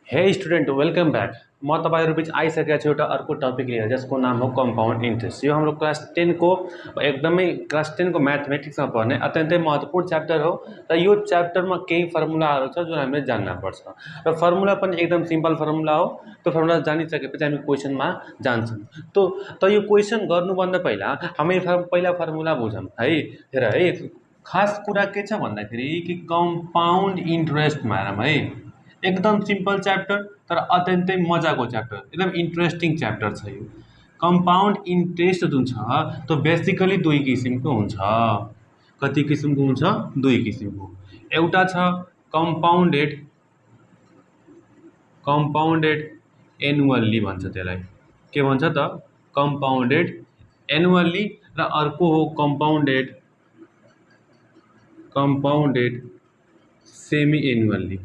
हे student welcome back. म तपाईँहरू बिच आइसकेको छु एउटा अर्को टपिक लिएर जसको नाम हो कम्पाउन्ड इन्ट्रेस्ट। यो हाम्रो क्लास 10 को एकदमै क्लास 10 को म्याथमेटिक्समा पर्ने अत्यन्तै महत्त्वपूर्ण च्याप्टर हो र यो च्याप्टरमा केही फर्मुलाहरू छ जुन हामीले जान्नुपर्छ र फर्मुला पनि एकदम सिम्पल फर्मुला हो। त्यो फर्मुला जानिसकेपछि हामी क्वेसनमा जान्छौँ। त यो क्वेसन गर्नुभन्दा पहिला हामी पहिला फर्मुला बुझौँ है। हेर है, खास कुरा के छ भन्दाखेरि कि कम्पाउन्ड इन्ट्रेस्टमा हेरौँ है। एकदम सिम्पल च्याप्टर तर अत्यन्तै मजाको च्याप्टर, एकदम इन्ट्रेस्टिङ च्याप्टर छ यो। कम्पाउन्ड इन्ट्रेस्ट जुन छ त्यो बेसिकली दुई किसिमको हुन्छ। कति किसिमको हुन्छ? दुई किसिमको। एउटा छ कम्पाउन्डेड एनुअल्ली भन्छ त्यसलाई। के भन्छ त? Compounded annually. र अर्को हो कम्पाउन्डेड सेमी एनुअल्ली।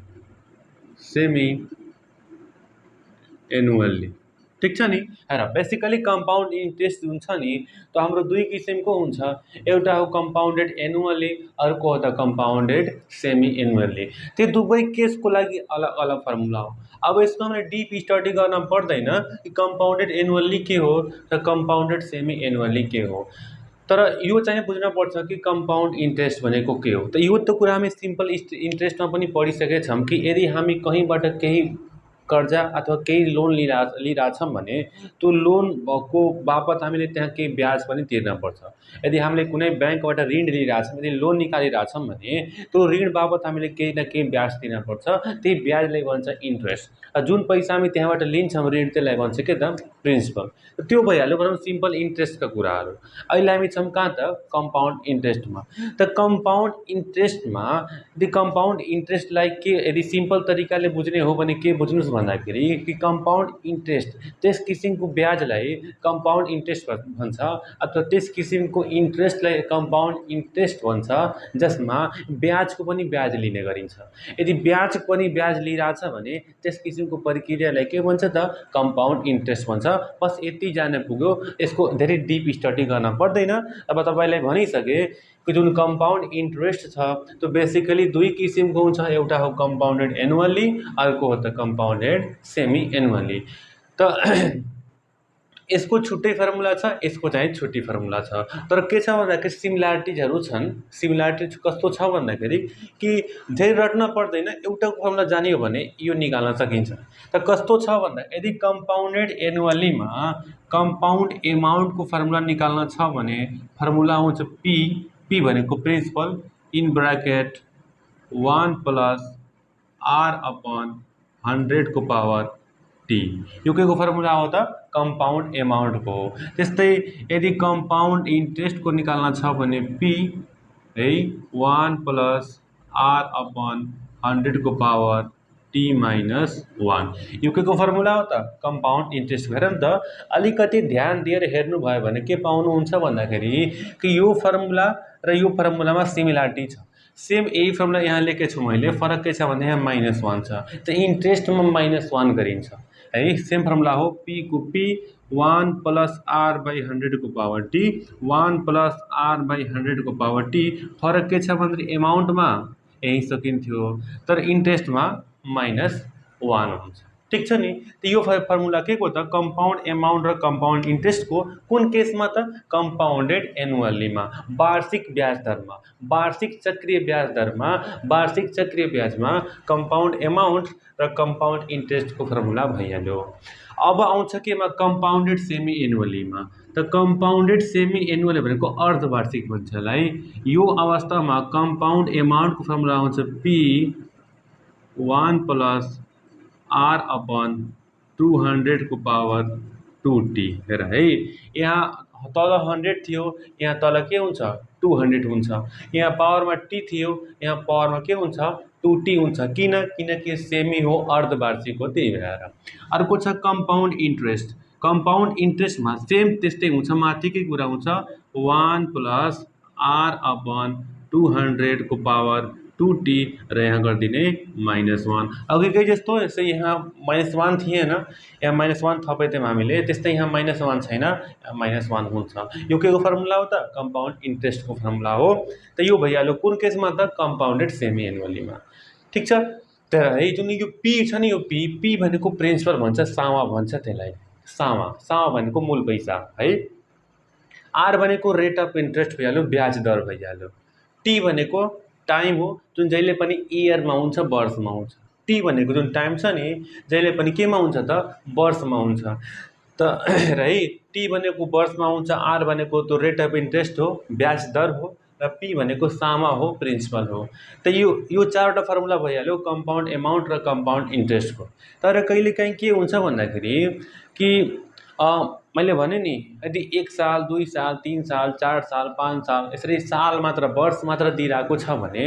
ठीक छ नि। हेर, बेसिकली कम्पाउन्ड इन्ट्रेस्ट जुन छ नि त्यो हाम्रो दुई किसिमको हुन्छ। एउटा हो कम्पाउन्डेड एनुअल्ली, अर्को हो त कम्पाउन्डेड सेमी एनुअल्ली। त्यो दुवै केसको लागि अलग अलग फर्मुला हो। अब यसको हामीले डिप स्टडी गर्न पर्दैन कि कम्पाउन्डेड एनुअल्ली के हो र कम्पाउन्डेड सेमी एनुअल्ली के हो। तर यो चाहिँ बुझ्नुपर्छ कि कम्पाउन्ड इन्ट्रेस्ट भनेको के हो। त यो त कुरा हामी सिम्पल इन्ट्रेस्टमा पनि पढिसकेका छौँ कि यदि हामी कहीँबाट केही कर्जा अथवा केही लोन लिइरहेछौँ भने त्यो लोनको बापत हामीले त्यहाँ केही ब्याज पनि तिर्नुपर्छ। यदि हामीले कुनै ब्याङ्कबाट ऋण लिइरहेछौँ, यदि लोन निकालिरहेछौँ भने त्यो ऋण बापत हामीले केही न केही ब्याज तिर्नुपर्छ। त्यही ब्याजलाई भन्छ इन्ट्रेस्ट। जुन पैसा हामी त्यहाँबाट लिन्छौँ ऋण त्यसलाई भन्छ के त? प्रिन्सिपल। त्यो भइहाल्यो भनौँ सिम्पल इन्ट्रेस्टका कुराहरू। अहिले हामी छौँ कहाँ त? कम्पाउन्ड इन्ट्रेस्टमा। त कम्पाउन्ड इन्ट्रेस्टमा यदि कम्पाउन्ड इन्ट्रेस्टलाई के यदि सिम्पल तरिकाले बुझ्ने हो भने के बुझ्नुहोस् भन्दाखेरि कि कम्पाउन्ड इन्ट्रेस्ट त्यस किसिमको ब्याजलाई कम्पाउन्ड इन्ट्रेस्ट भन्छ अथवा त्यस किसिमको इन्ट्रेस्टलाई कम्पाउन्ड इन्ट्रेस्ट भन्छ जसमा ब्याजको पनि ब्याज लिने गरिन्छ। यदि ब्याजको पनि ब्याज लिइरहेछ भने त्यस किसिमको प्रक्रियालाई के भन्छ त? कम्पाउन्ड इन्ट्रेस्ट भन्छ। बस यति जान पुग्यो, यसको धेरै डिप स्टडी गर्न पर्दैन। अब तपाईँलाई भनिसके कि जुन कम्पाउन्ड इन्ट्रेस्ट छ त्यो बेसिकली दुई किसिमको हुन्छ। एउटा हो कम्पाउन्डेड एनुअल्ली, अर्को हो त कम्पाउन्डेड सेमी एनुअल्ली। त यसको छुट्टै फर्मुला छ, यसको चाहिँ छुट्टै फर्मुला छ। तर के छ भन्दाखेरि सिमिल्यारिटिजहरू छन्। सिमिल्यारिटिज कस्तो छ भन्दाखेरि कि धेरै रट्न पर्दैन, एउटा फर्मुला जानियो भने यो निकाल्न सकिन्छ। त कस्तो छ भन्दा यदि कम्पाउन्डेड एनुअल्लीमा कम्पाउन्ड एमाउन्टको फर्मुला निकाल्न छ भने फर्मुला आउँछ पी भनेको principal in bracket 1 plus R upon 100 को पावर टी। यो के को फर्मुला हो त? कम्पाउन्ड एमाउन्टको हो। त्यस्तै यदि कम्पाउन्ड इन्ट्रेस्टको निकाल्न छ भने पी है 1 प्लस आर अपन 100 को पावर टी माइनस 1। यो के को फर्मुला हो त? Compound interest. हेर नि त, अलिकति ध्यान दिएर हेर्नुभयो भने के पाउनुहुन्छ भन्दाखेरि कि यो फर्मुला र यो फर्मुलामा सिमिल्यारिटी छ। सेम यही फर्मुला यहाँ लेखेको छु मैले, फरक के छ भन्दा यहाँ -1 छ। त इन्ट्रेस्टमा -1 गरिन्छ है। सेम फर्मुला हो पी को पी 1 प्लस आर बाई 100 को power T 1 plus R by 100 को पावर टी। फरक के छ भन्दा एमाउन्टमा यही सकिन्थ्यो तर इन्ट्रेस्टमा -1 हुन्छ। ठीक छ नि। त यो फर्मुला के को त? कम्पाउन्ड एमाउन्ट र कम्पाउन्ड इन्ट्रेस्टको। कुन केसमा त? कम्पाउन्डेड एनुअल्लीमा, वार्षिक ब्याज दरमा, वार्षिक चक्रीय ब्याज दरमा, वार्षिक चक्रीय ब्याजमा कम्पाउन्ड एमाउन्ट र कम्पाउन्ड इन्ट्रेस्टको फर्मुला भइहाल्यो। अब आउँछ केमा? कम्पाउन्डेड सेमी एनुअल्लीमा। त कम्पाउन्डेड सेमी एनुअल्ली भनेको अर्धवार्षिक भन्छ यसलाई। यो अवस्थामा कम्पाउन्ड एमाउन्टको फर्मुला आउँछ पी 1 प्लस आर अपन 200 को पावर 2t। हेर है, यहाँ तल 100 थियो, यहाँ तल के हुन्छ? 200 हुन्छ। यहाँ पावरमा टी थियो, यहाँ पावरमा के हुन्छ? 2t हुन्छ। किनकि सेमी हो, अर्धवार्षिक हो, त्यही भएर। अर्को छ कम्पाउन्ड इन्ट्रेस्ट। कम्पाउन्ड इन्ट्रेस्टमा सेम त्यस्तै हुन्छ, माथिकै कुरा हुन्छ 1 प्लस आर अपन 200 को पावर 2t र यहाँ गरिदिने -1। अघिकै जस्तो यसै यहाँ -1 थिएन, यहाँ -1 थपेथ्यौँ हामीले, त्यस्तै यहाँ -1 छैन, -1 हुन्छ। यो के को फर्मुला हो त? कम्पाउन्ड इन्ट्रेस्टको फर्मुला हो। त यो भइहाल्यो कुन केसमा त? कम्पाउन्डेड सेमी एनुअल्लीमा। ठीक छ। तर है जुन यो पी छ नि, यो पी पी भनेको प्रिन्सिपल भन्छ, सामा भन्छ त्यसलाई, सामा सामा भनेको मूल पैसा है। आर भनेको रेट अफ इन्ट्रेस्ट भइहाल्यो, ब्याज दर भइहाल्यो। टी भनेको टाइम हो जुन जहिले पनि इयरमा हुन्छ, वर्षमा हुन्छ। टी भनेको जुन टाइम छ नि जहिले पनि केमा हुन्छ त, वर्षमा हुन्छ। त र है टी भनेको वर्षमा हुन्छ, आर भनेको त्यो रेट अफ इन्ट्रेस्ट हो, ब्याज दर हो, र पी भनेको सामा हो, प्रिन्सिपल हो। त यो चारवटा फर्मुला भइहाल्यो कम्पाउन्ड एमाउन्ट र कम्पाउन्ड इन्ट्रेस्टको। तर कहिलेकाहीँ के हुन्छ भन्दाखेरि कि मैले भने नि यदि 1 साल 2 साल 3 साल 4 साल 5 साल यसरी साल मात्र वर्ष मात्र दिइरहेको छ भने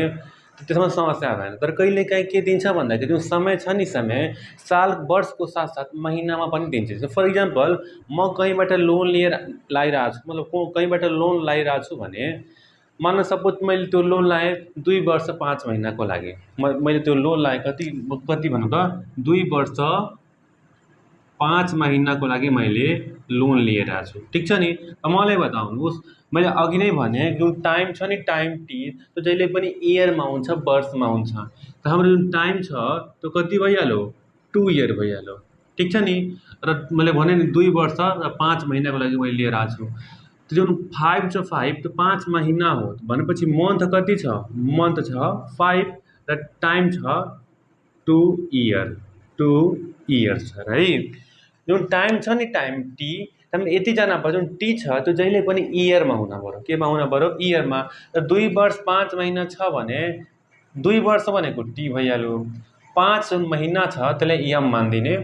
त्यसमा समस्या भएन। तर कहिलेकाहीँ के दिन्छ भन्दाखेरि जुन समय छ नि, समय साल वर्षको साथसाथ महिनामा पनि दिन्छ। फर इक्जाम्पल म कहीँबाट लोन लिएर लाइरहेको छु, मतलब कहीँबाट लोन लाइरहेको छु भने मान्न सपोज मैले त्यो लोन लाएँ 2 वर्ष 5 महिनाको लागि। मैले त्यो लोन लाएँ कति भन्नु त, 2 वर्ष 5 महिनाको लागि मैले लोन लिएर आएको छु, ठिक छ नि। मलाई बताउनुहोस्, मैले अघि नै भने जुन टाइम छ नि, टाइम टी त्यो जहिले पनि इयरमा हुन्छ, वर्षमा हुन्छ। त हाम्रो जुन टाइम छ त्यो कति भइहाल्यो, 2 इयर भइहाल्यो, ठिक छ नि। र मैले भने नि 2 वर्ष र 5 महिनाको लागि मैले लिएर आएको छु। त्यो जुन 5 छ, 5 त्यो 5 महिना हो भनेपछि मन्थ कति छ, मन्थ छ 5 र टाइम छ 2 इयर, 2 इयर्स छ है। जुन टाइम छ नि, टाइम टी हामीले यति जान्नु पर्छ, जुन टी छ त्यो जहिले पनि इयरमा हुन पर्यो, केमा हुन पर्यो, इयरमा। र 2 वर्ष 5 महिना छ भने 2 वर्ष भनेको टी भइहाल्यो, 5 जुन महिना छ त्यसलाई एम मानिदिने,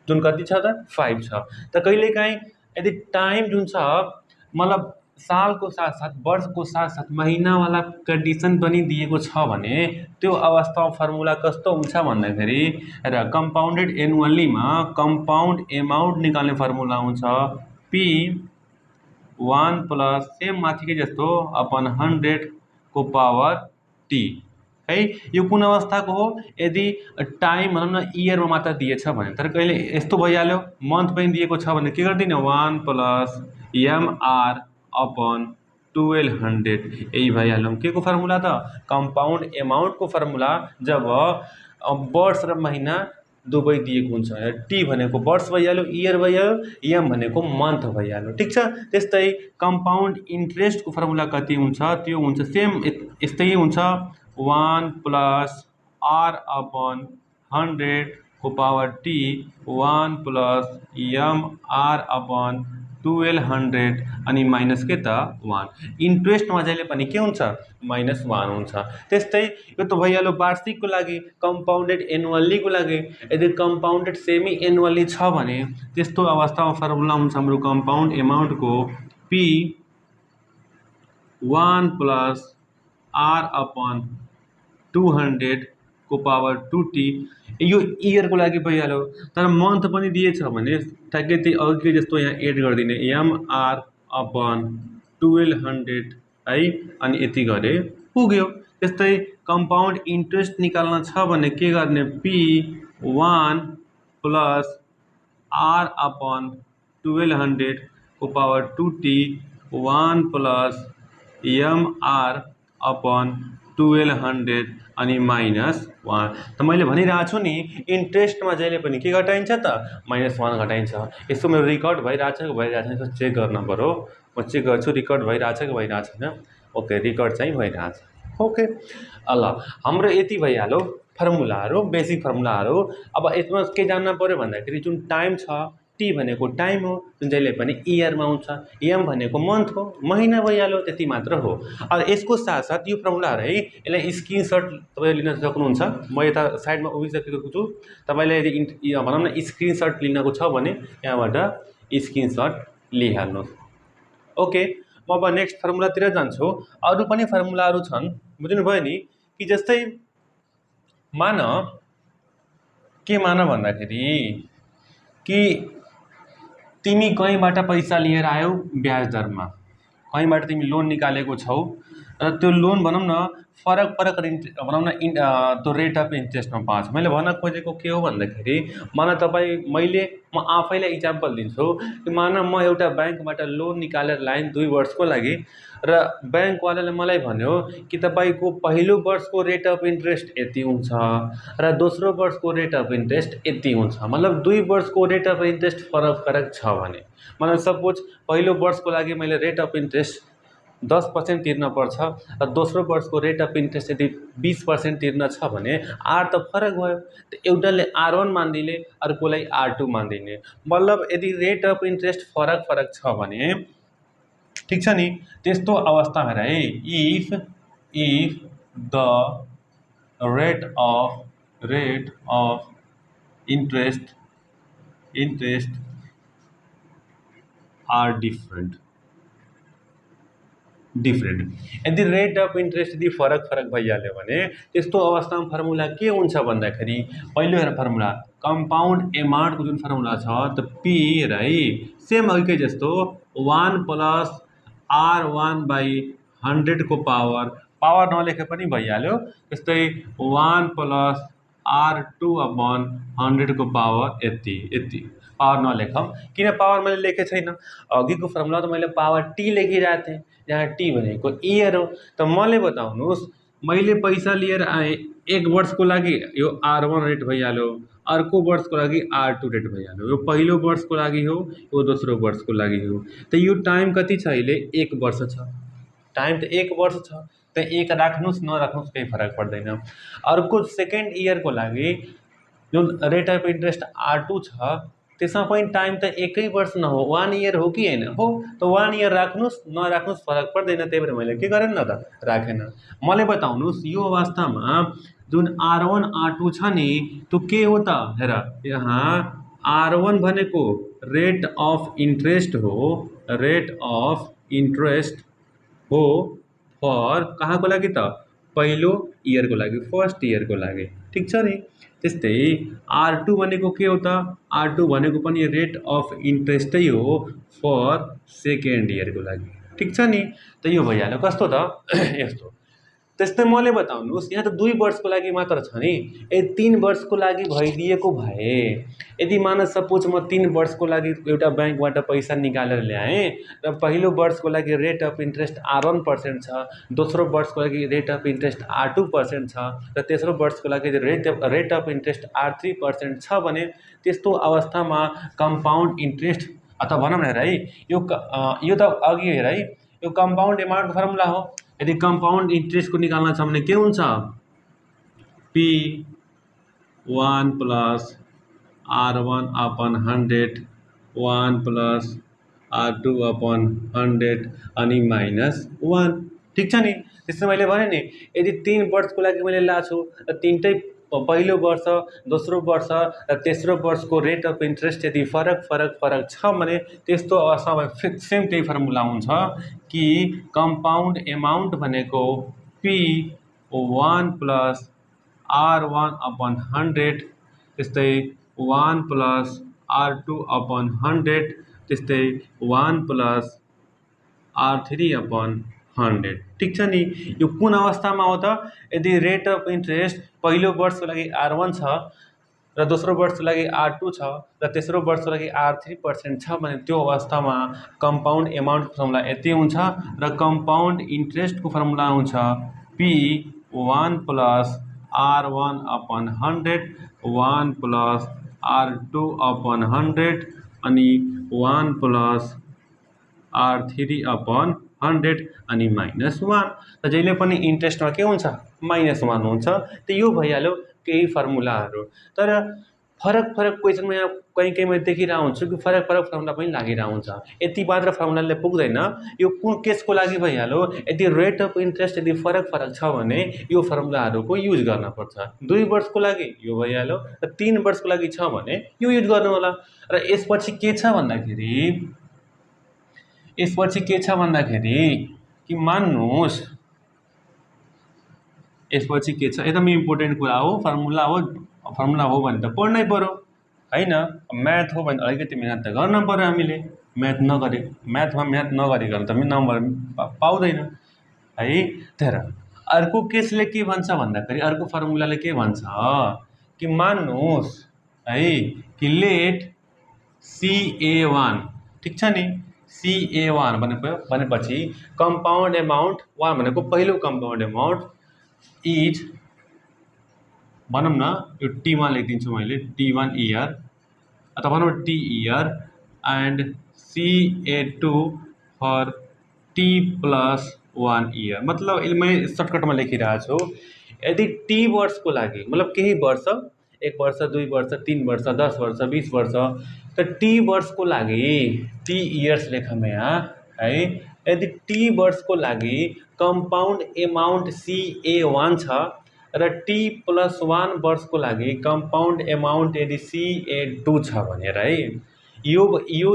जुन कति छ त 5 छ। त कहिलेकाहीँ यदि टाइम जुन छ मतलब सालको साथसाथ वर्षको साथसाथ महिनावाला कन्डिसन पनि दिएको छ भने त्यो अवस्थामा फर्मुला कस्तो हुन्छ भन्दाखेरि र कम्पाउन्डेड एनुअल्लीमा कम्पाउन्ड एमाउन्ट निकाल्ने फर्मुला हुन्छ पी 1 प्लस सेम माथिकै जस्तो अपन 100 को पावर टी है। यो कुन अवस्थाको हो, यदि टाइम भनौँ न इयरमा मात्र दिएछ भने। तर कहिले यस्तो भइहाल्यो मन्थ पनि दिएको छ भने के गरिदिने, 1 प्लस एमआर अपन 1200 यही भइहाल्यो के को फर्मुला त, कम्पाउन्ड एमाउन्टको फर्मुला। जब वर्ष र महिना दुवै दिएको हुन्छ, टी भनेको वर्ष भइहाल्यो, इयर भइहाल्यो, एम भनेको मन्थ भइहाल्यो, ठिक छ। त्यस्तै कम्पाउन्ड इन्ट्रेस्टको फर्मुला कति हुन्छ, त्यो हुन्छ सेम यस्तै हुन्छ 1 प्लस आर अपन 100 को power T 1 plus M R upon 1200 अनि माइनस के त 1। इन्ट्रेस्टमा जहिले पनि के हुन्छ, -1 हुन्छ। त्यस्तै यो त भइहाल्यो वार्षिकको लागि। कम्पाउन्डेड एनुअल्लीको लागि यदि कम्पाउन्डेड सेमी एनुअल्ली छ भने त्यस्तो अवस्थामा फर्मुला हुन्छ हाम्रो कम्पाउन्ड एमाउन्टको पी 1 प्लस आर अपन 200 को पावर 2t। यो इयरको लागि भइहाल्यो। तर मन्थ पनि दिएछ भने ठ्याक्कै त्यही अघि जस्तो यहाँ एड गरिदिने एमआर अपन 1200 है, अनि यति गरे पुग्यो। त्यस्तै कम्पाउन्ड इन्ट्रेस्ट निकाल्न छ भने के गर्ने, पी 1 प्लस आर अपन 1200 को power 2t 1 plus MR upon 1200 अनि -1। त मैले भनिरहेको छु नि इन्ट्रेस्टमा जहिले पनि के घटाइन्छ त, -1 घटाइन्छ। यसो मेरो रिकर्ड भइरहेछ कि भइरहेको छैन यसो चेक गर्न पऱ्यो। म चेक गर्छु रिकर्ड भइरहेछ कि भइरहेको छैन। ओके, रिकर्ड चाहिँ भइरहेछ। ओके, ल हाम्रो यति भइहाल्यो फर्मुलाहरू, बेसिक फर्मुलाहरू। अब यसमा के जान्न पऱ्यो भन्दाखेरि जुन टाइम छ, टी भनेको टाइम हो जुन जहिले पनि इयरमा हुन्छ, एम भनेको मन्थ हो, महिना भइहाल्यो, त्यति मात्र हो। अब यसको साथसाथ यो फर्मुलाहरू है, यसलाई स्क्रिनसट तपाईँले लिन सक्नुहुन्छ। म यता साइडमा उभिसकेको छु, तपाईँले यदि भनौँ न स्क्रिनसट लिनको छ भने यहाँबाट स्क्रिनसट लिइहाल्नुहोस्। ओके, म अब नेक्स्ट फर्मुलातिर जान्छु। अरू पनि फर्मुलाहरू छन्, बुझ्नुभयो नि। कि जस्तै के मान भन्दाखेरि कि तिमी कहीँबाट पैसा लिएर आयौ ब्याज दरमा, कहीँबाट तिमी लोन निकालेको छौ र त्यो लोन भनौँ न फरक फरक भनौँ न त्यो रेट अफ इन्ट्रेस्टमा पाउँछ। मैले भन्न खोजेको के हो भन्दाखेरि म आफैलाई इक्जाम्पल दिन्छु कि म एउटा ब्याङ्कबाट लोन निकालेर लाएँ 2 वर्षको लागि र ब्याङ्कवालाले मलाई भन्यो कि तपाईँको पहिलो वर्षको रेट अफ इन्ट्रेस्ट यति हुन्छ र दोस्रो वर्षको रेट अफ इन्ट्रेस्ट यति हुन्छ। मतलब 2 वर्षको रेट अफ इन्ट्रेस्ट फरक फरक छ भने, मतलब सपोज पहिलो वर्षको लागि मैले रेट अफ इन्ट्रेस्ट 10% तिर्न पर्छ र दोस्रो वर्षको रेट अफ इन्ट्रेस्ट यदि 20% तिर्न छ भने आर त फरक भयो। त एउटाले R1 मानिदिने, अर्कोलाई R2 मानिदिने। मतलब यदि रेट अफ इन्ट्रेस्ट फरक फरक छ भने ठिक छ नि, त्यस्तो अवस्था हेर है, if the rate of interest are different. यदि रेट अफ इन्ट्रेस्ट यदि फरक फरक भइहाल्यो भने त्यस्तो अवस्थामा फर्मुला के हुन्छ भन्दाखेरि पहिलो हेर फर्मुला कम्पाउन्ड एमाउन्टको जुन फर्मुला छ त पी हेर है, सेम अघिकै जस्तो 1 + R1/100 को पावर नलेखे पनि भइहाल्यो। त्यस्तै 1 + R2/100 को पावर यति पावर नलेखौँ। किन पावर मैले लेखे छैन? अघिको फर्मुला त मैले पावर टी लेखिरहेको थिएँ, जहाँ टी भनेको इयर हो। त मलाई बताउनुहोस्, मैले पैसा लिएर आएँ, 1 वर्षको लागि यो R1 रेट भइहाल्यो, अर्को वर्षको लागि R2 रेट भइहाल्यो। यो पहिलो वर्षको लागि हो, यो दोस्रो वर्षको लागि हो। त यो टाइम कति छ अहिले? 1 वर्ष छ। टाइम त 1 वर्ष छ, त 1 राख्नुहोस् नराख्नुहोस् केही फरक पर्दैन। अर्को सेकेन्ड इयरको लागि जुन रेट अफ इन्ट्रेस्ट R2 छ त्यसमा पनि टाइम त 1 वर्ष न हो, 1 इयर हो कि होइन? हो। त 1 इयर राख्नुहोस् नराख्नुहोस् फरक पर्दैन, त्यही भएर मैले के गरेन न त राखेन। मलाई बताउनुहोस् यो अवस्थामा जुन R1 R2 छ नि त्यो के हो त? हेर यहाँ R1 भनेको रेट अफ इन्ट्रेस्ट हो फर कहाँको लागि त? पहिलो इयरको लागि, फर्स्ट इयरको लागि। ठिक छ नि? त्यस्तै R2 भनेको के हो त? R2 भनेको पनि रेट अफ इन्ट्रेस्टै हो फर सेकेन्ड इयरको लागि। ठिक छ नि? त यो भइहाल्यो कस्तो त? यस्तो। त्यस्तै मलाई बताउनुहोस्, यहाँ त 2 वर्षको लागि मात्र छ नि, 3 वर्षको लागि भइदिएको भए, यदि मान सपोज म 3 वर्षको लागि एउटा ब्याङ्कबाट पैसा निकालेर ल्याएँ र पहिलो वर्षको लागि रेट अफ इन्ट्रेस्ट R1% छ, दोस्रो वर्षको लागि रेट अफ इन्ट्रेस्ट R2% छ र तेस्रो वर्षको लागि रेट अफ इन्ट्रेस्ट R3% छ भने त्यस्तो अवस्थामा कम्पाउन्ड इन्ट्रेस्ट अथवा भनौँ न हेर है, यो त अघि हेर है, यो कम्पाउन्ड एमाउन्टको फर्मुला हो। यदि कम्पाउन्ड इन्ट्रेस्टको निकाल्न छ भने के हुन्छ? P1 + R1/100, 1 + R2/100 अनि -1। ठिक छ नि? त्यसै मैले भने नि, यदि 3 वर्षको लागि मैले ल्याएको छु र तिनटै पहिलो वर्ष, दोस्रो वर्ष र तेस्रो वर्षको रेट अफ इन्ट्रेस्ट यदि फरक छ भने त्यस्तो अवस्थामा सेम त्यही फर्मुला हुन्छ कि कम्पाउन्ड एमाउन्ट भनेको P1 + R1/100 त्यस्तै 1 + R2/100 त्यस्तै 1 + R3/100। ठिक छ नि? यो कुन अवस्थामा हो त? यदि रेट अफ इन्ट्रेस्ट पहिलो वर्षको लागि R1 छ र दोस्रो वर्षको लागि R2 छ र तेस्रो वर्षको लागि R3% छ भने त्यो अवस्थामा कम्पाउन्ड एमाउन्टको फर्मुला यति हुन्छ र कम्पाउन्ड इन्ट्रेस्टको फर्मुला हुन्छ P1 + R1/100, 1 + R2/100 अनि 1 + R3/100 अनि -1। त जहिले पनि इन्ट्रेस्टमा के हुन्छ? -1 हुन्छ। त यो भइहाल्यो केही फर्मुलाहरू। तर फरक क्वेसनमा यहाँ कहीँ मैले देखिरहेको हुन्छु कि फरक फर्मुला पनि लागिरहेको हुन्छ। यति मात्र फर्मुलाले पुग्दैन, यो कुन केसको लागि भइहाल्यो? यदि रेट अफ इन्ट्रेस्ट यदि फरक छ भने यो फर्मुलाहरूको युज गर्नुपर्छ। 2 वर्षको लागि यो भइहाल्यो र 3 वर्षको लागि छ भने यो युज गर्नु होला। र यसपछि के छ भन्दाखेरि कि मान्नुहोस् यसपछि के छ, एकदम इम्पोर्टेन्ट कुरा हो, फर्मुला हो भने त पढ्नै पर्यो होइन? म्याथ हो भने अलिकति मिहिनेत त गर्न पर्यो हामीले। म्याथमा मिहिनेत नगरिकन त नम्बर पाउँदैन। है। तर अर्को केसले के भन्छ भन्दाखेरि अर्को फर्मुलाले के भन्छ कि मान्नुहोस् है कि लेट CA1 ठिक छ नि, CA1 भनेपछि कम्पाउन्ड एमाउन्ट वान भनेको पहिलो कम्पाउन्ड एमाउन्ट इज भनौँ न यो टी1 लेखिदिन्छु मैले, T1 इयर अथवा भनौँ T year and CA2 for T+1 year. मतलब मैले सर्टकटमा लेखिरहेको छु, यदि टी वर्षको लागि मतलब केही वर्ष, 1 वर्ष 2 वर्ष 3 वर्ष 10 वर्ष 20 वर्ष, त टी वर्षको लागि टी इयर्स लेखौँ यहाँ है। यदि टी वर्षको लागि कम्पाउन्ड एमाउन्ट CA1 छ र T+1 वर्षको लागि कम्पाउन्ड एमाउन्ट यदि CA2 छ भनेर है, यो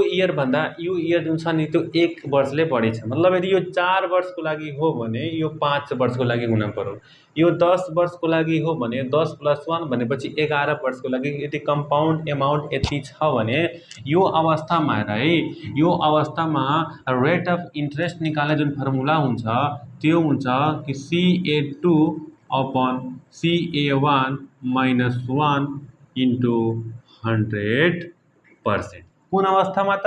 इयरभन्दा यो इयर जुन छ नि त्यो 1 वर्षले बढी छ। मतलब यदि यो 4 वर्षको लागि हो भने यो 5 वर्षको लागि हुन पर्यो, यो 10 वर्षको लागि हो भने 10 + 1 भनेपछि 11 वर्षको लागि यदि कम्पाउन्ड एमाउन्ट यति छ भने यो अवस्थामा है, यो अवस्थामा रेट अफ इन्ट्रेस्ट निकाल्ने जुन फर्मुला हुन्छ त्यो हुन्छ कि CA2 अपन CA1 -1 इन्टु 100%। कुन अवस्थामा त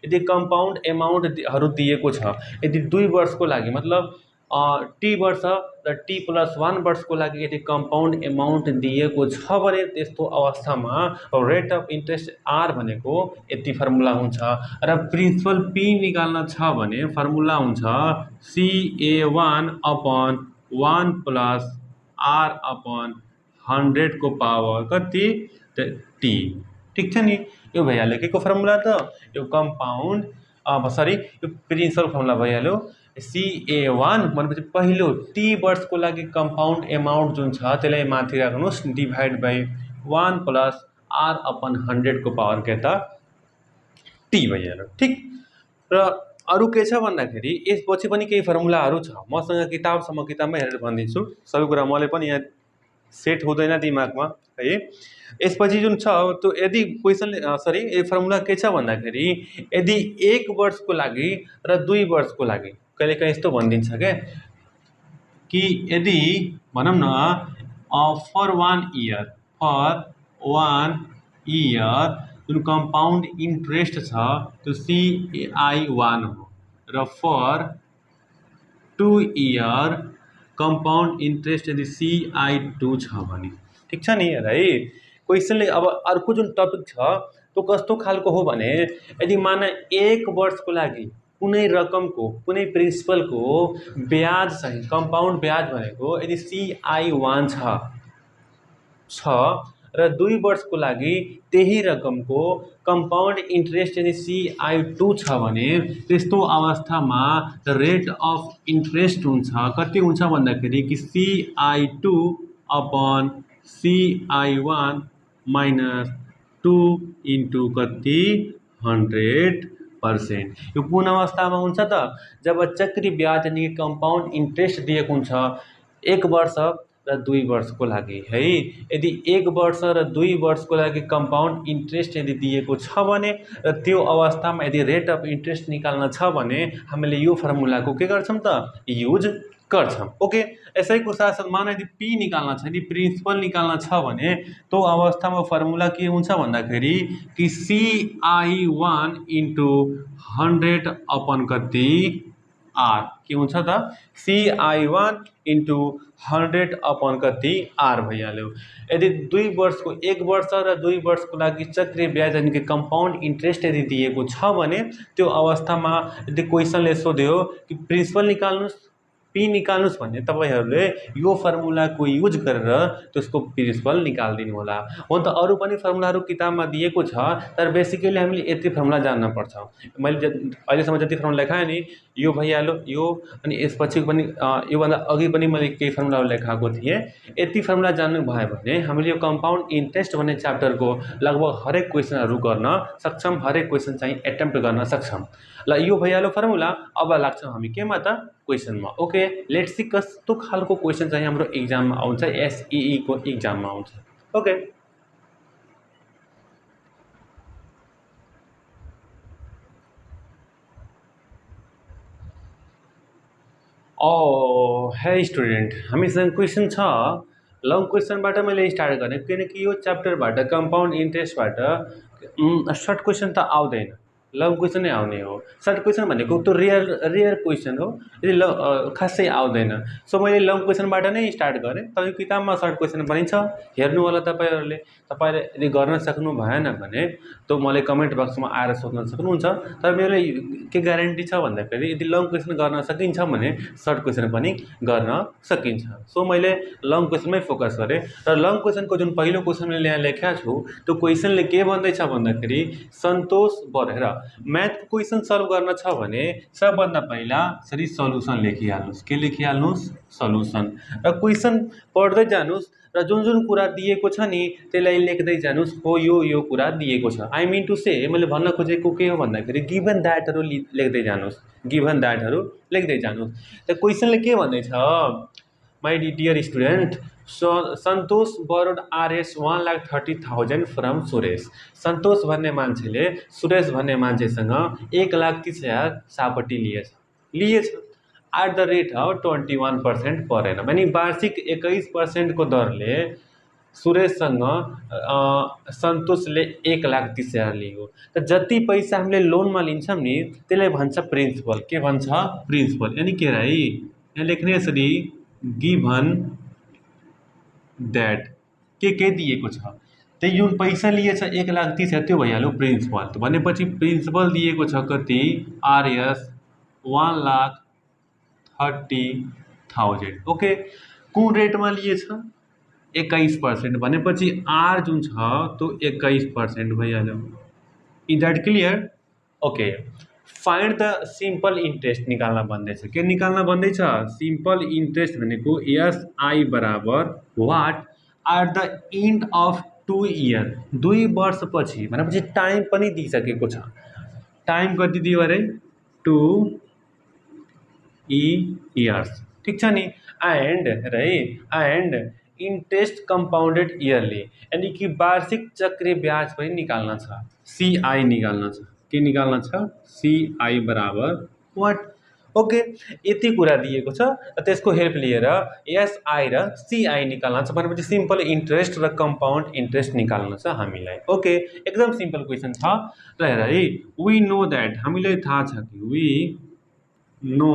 यदि कम्पाउन्ड एमाउन्टहरू दिएको छ, यदि 2 वर्षको लागि मतलब टी वर्ष र T+1 वर्षको लागि यदि कम्पाउन्ड एमाउन्ट दिएको छ भने त्यस्तो अवस्थामा रेट अफ इन्ट्रेस्ट आर भनेको यति फर्मुला हुन्छ। र प्रिन्सिपल पी निकाल्न छ भने फर्मुला हुन्छ CA1 अपन 1 + R/100 को पावर कति टी। ठिक छ नि, यो भइहाल्यो के को फर्मुला त, यो कम्पाउन्ड सरी यो प्रिन्सिपल फर्मुला भइहाल्यो। CA1 भनेपछि पहिलो टी वर्षको लागि कम्पाउन्ड एमाउन्ट जुन छ त्यसलाई माथि राख्नुहोस् डिभाइड बाई 1 + R/100 को पावर के त टी भइहाल्यो। ठिक, र अरू के छ भन्दाखेरि यसपछि पनि केही फर्मुलाहरू छ, मसँग किताब छ, म किताबमा हेरेर भनिदिन्छु, सबै कुरा मैले पनि यहाँ सेट हुँदैन दिमागमा है। यसपछि जुन छ त्यो यदि क्वेसनले यो फर्मुला के छ भन्दाखेरि यदि 1 वर्षको लागि र 2 वर्षको लागि कहिलेकाहीँ यस्तो भनिदिन्छ क्या कि यदि भनौँ न फर 1 इयर जुन कम्पाउन्ड इन्ट्रेस्ट छ त्यो CI1 हो र फर 2 इयर कम्पाउन्ड इन्ट्रेस्ट यदि CI2 छ भने ठिक छ नि है। क्वेसनले अब अर्को जुन टपिक छ त्यो कस्तो खालको हो भने यदि माना 1 वर्षको लागि कुनै रकमको कुनै प्रिन्सिपलको ब्याज चाहिँ कम्पाउन्ड ब्याज भनेको यदि CI1 छ र 2 वर्षको लागि त्यही रकमको कम्पाउन्ड इन्ट्रेस्ट यदि CI2 छ भने त्यस्तो अवस्थामा रेट अफ इन्ट्रेस्ट हुन्छ कति हुन्छ भन्दाखेरि कि CI2 अपन CI1 -2 इन्टु कति 100%। यो कुन अवस्थामा हुन्छ त, जब चक्री ब्याज यानी कम्पाउन्ड इन्ट्रेस्ट दिएको हुन्छ 1 वर्ष र 2 वर्षको लागि है। यदि 1 वर्ष र 2 वर्षको लागि कम्पाउन्ड इन्ट्रेस्ट यदि दिएको छ भने र त्यो अवस्थामा यदि रेट अफ इन्ट्रेस्ट निकाल्न छ भने हामीले यो फर्मुलाको के गर्छौँ त युज गर्छौँ। ओके, यसैको साथसाथ मान यदि पी निकाल्न छ, यदि प्रिन्सिपल निकाल्न छ भने त्यो अवस्थामा फर्मुला के हुन्छ भन्दाखेरि कि CI1 इन्टु 100 अपन कति आर के हुन्छ त CI1 इन्टु 100 अपन कति आर भइहाल्यो। यदि 2 वर्षको 1 वर्ष र 2 वर्षको लागि चक्रीय ब्याज यानी कि कम्पाउन्ड इन्ट्रेस्ट यदि दिएको छ भने त्यो अवस्थामा यदि क्वेसनले सोध्यो कि प्रिन्सिपल निकाल्नुहोस् पी निकाल्नुहोस् भने तपाईँहरूले यो फर्मुलाको युज गरेर त्यसको प्रिन्सिपल निकालिदिनु होला। हुन त अरू पनि फर्मुलाहरू किताबमा दिएको छ तर बेसिकली हामीले यति फर्मुला जान्न पर्छ। मैले अहिलेसम्म जति फर्मुला लेखाएँ नि यो भइहाल्यो, यो अनि यसपछि पनि योभन्दा अघि पनि मैले केही फर्मुलाहरू लेखाएको थिएँ। यति फर्मुला जान्नु भयो भने हामीले यो कम्पाउन्ड इन्ट्रेस्ट भन्ने च्याप्टरको लगभग हरेक क्वेसनहरू गर्न सक्छौँ, हरेक क्वेसन चाहिँ एटेम्प्ट गर्न सक्छौँ। ल यो भइहाल्यो फर्मुला, अब लाग्छौँ हामी केमा त क्वेसनमा। ओके, लेट्स सी कस्तो खालको क्वेसन चाहिँ हाम्रो इक्जाममा आउँछ, SEE को इक्जाममा आउँछ। ओके, हे स्टुडेन्ट, हामीसँग क्वेसन छ। लङ क्वेसनबाट मैले स्टार्ट गरेँ किनकि यो च्याप्टरबाट कम्पाउन्ड इन्ट्रेस्टबाट सर्ट क्वेसन त आउँदैन, लङ क्वेसनै आउने हो। सर्ट क्वेसन भनेको त्यो रेयर क्वेसन हो, खासै आउँदैन। सो मैले लङ क्वेसनबाट नै स्टार्ट गरेँ। तपाईँको किताबमा सर्ट क्वेसन पनि छ, हेर्नु होला तपाईँहरूले। तपाईँले यदि गर्न सक्नु भएन भने त्यो मलाई कमेन्ट बक्समा आएर सोध्न सक्नुहुन्छ। तर मेरो के ग्यारेन्टी छ भन्दाखेरि यदि लङ क्वेसन गर्न सकिन्छ भने सर्ट क्वेसन पनि गर्न सकिन्छ। सो मैले लङ क्वेसनमै फोकस गरेँ र लङ क्वेसनको जुन पहिलो क्वेसन मैले यहाँ लेखेको छु त्यो क्वेसनले के भन्दैछ भन्दाखेरि सन्तोष हेर, म्याथको क्वेसन सल्भ गर्न छ भने सबभन्दा पहिला यसरी सल्युसन लेखिहाल्नुहोस्। के लेखिहाल्नुहोस्? सल्युसन। र क्वेसन पढ्दै जानुहोस् र जुन जुन कुरा दिएको छ नि त्यसलाई लेख्दै जानुहोस्। हो यो कुरा दिएको छ। आई मिन टु से मैले भन्न खोजेको के हो भन्दाखेरि गिभन द्याटहरू लेख्दै जानुहोस्। गिभन द्याटहरू लेख्दै जानुहोस्। त क्वेसनले के भन्दैछ? My dear student, Santosh borrowed Rs 1,30,000 from Suresh. Santosh भन्ने मान्छेले सुरेश भन्ने मान्छेसँग 1,30,000 सापट्टि लिएछ at the rate of 21% per annum, यानी वार्षिक 21% को दरले सुरेशसँग सन्तोषले 1,30,000 लियो। त जति पैसा हामीले लोनमा लिन्छौँ नि त्यसलाई भन्छ प्रिन्सिपल। के भन्छ? प्रिन्सिपल। यानी के राई यहाँ लेख्ने यसरी गिभन द्याट के दिएको छ त्यही जुन पैसा लिएछ 1,30,000 त्यो भइहाल्यो प्रिन्सिपल। भनेपछि प्रिन्सिपल दिएको छ कति? आरएस 1,30,000। ओके, कुन रेटमा लिएछ? 21%। भनेपछि आर जुन छ त्यो 21% भइहाल्यो। Is that clear? Okay, find the simple interest निकाल्न भन्दैछ। के निकाल्न भन्दैछ? सिम्पल इन्ट्रेस्ट भनेको एसआई बराबर what at the end of 2 year, 2 वर्षपछि। भनेपछि टाइम पनि दिइसकेको छ। टाइम कति दियो अरे? 2 इयर्स। ठिक छ नि? एन्ड इन्ट्रेस्ट कम्पाउन्डेड इयरली, यानी कि वार्षिक चक्रे ब्याज पनि निकाल्न छ। सीआई निकाल्न छ। के निकाल्न छ? सीआई बराबर वाट? ओके, यति कुरा दिएको छ। त्यसको हेल्प लिएर एसआई र सीआई निकाल्न छ। भनेपछि सिम्पल इन्ट्रेस्ट र कम्पाउन्ड इन्ट्रेस्ट निकाल्न छ हामीलाई। ओके, एकदम सिम्पल क्वेसन छ। र हेर है, वी नो द्याट, हामीलाई थाहा छ कि वी नो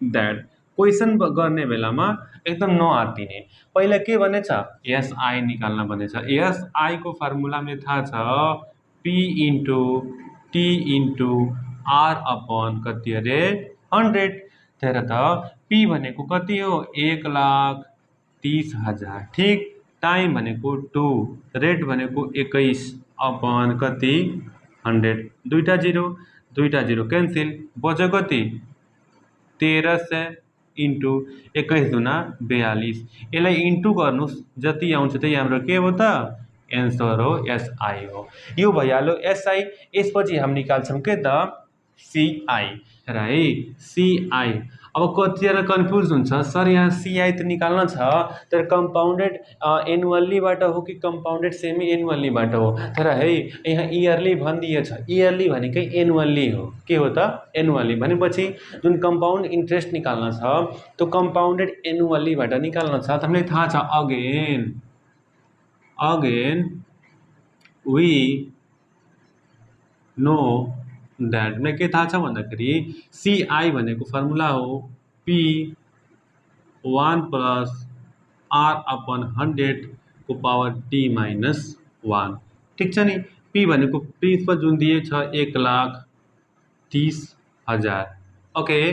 द्याट, क्वेसन गर्ने बेलामा एकदम नआत्तिने। पहिला के भनेछ? एसआई निकाल्न भनेछ। एसआई को फर्मुला हामीले थाहा छ P into T into R upon कति अरे? 100। हेर त पी भनेको कति हो? 1,30,000। ठिक। टाइम भनेको 2, रेट भनेको 21 अपन कति? 100। दुईटा जिरो क्यान्सिल, बच्यो कति? 1300 इन्टु 21 दुना 42। यसलाई इन्टु गर्नुहोस्, जति आउँछ त्यही हाम्रो के हो त? एन्सर हो, एसआई हो। यो भइहाल्यो एसआई। यसपछि हामी निकाल्छौँ के त? सीआई। र है, सीआई। अब कतिजना कन्फ्युज हुन्छ, सर यहाँ सीआई त निकाल्न छ तर कम्पाउन्डेड एनुअल्लीबाट हो कि कम्पाउन्डेड सेमी एनुअल्लीबाट हो? तर है यहाँ इयरली भनिदिएछ। इयरली भनेकै एनुअल्ली हो। के हो त? एनुअल्ली। भनेपछि जुन कम्पाउन्ड इन्ट्रेस्ट निकाल्न छ त्यो कम्पाउन्डेड एनुअल्लीबाट निकाल्न छ। त हामीलाई थाहा छ अगेन वी नो द्याट। मलाई के थाहा छ भन्दाखेरि सीआई भनेको फर्मुला हो पी 1 प्लस आर अपन 100 को पावर टी माइनस 1। ठिक छ नि? पी भनेको प्रिन्सिपल जुन दिएछ 1,30,000। ओके,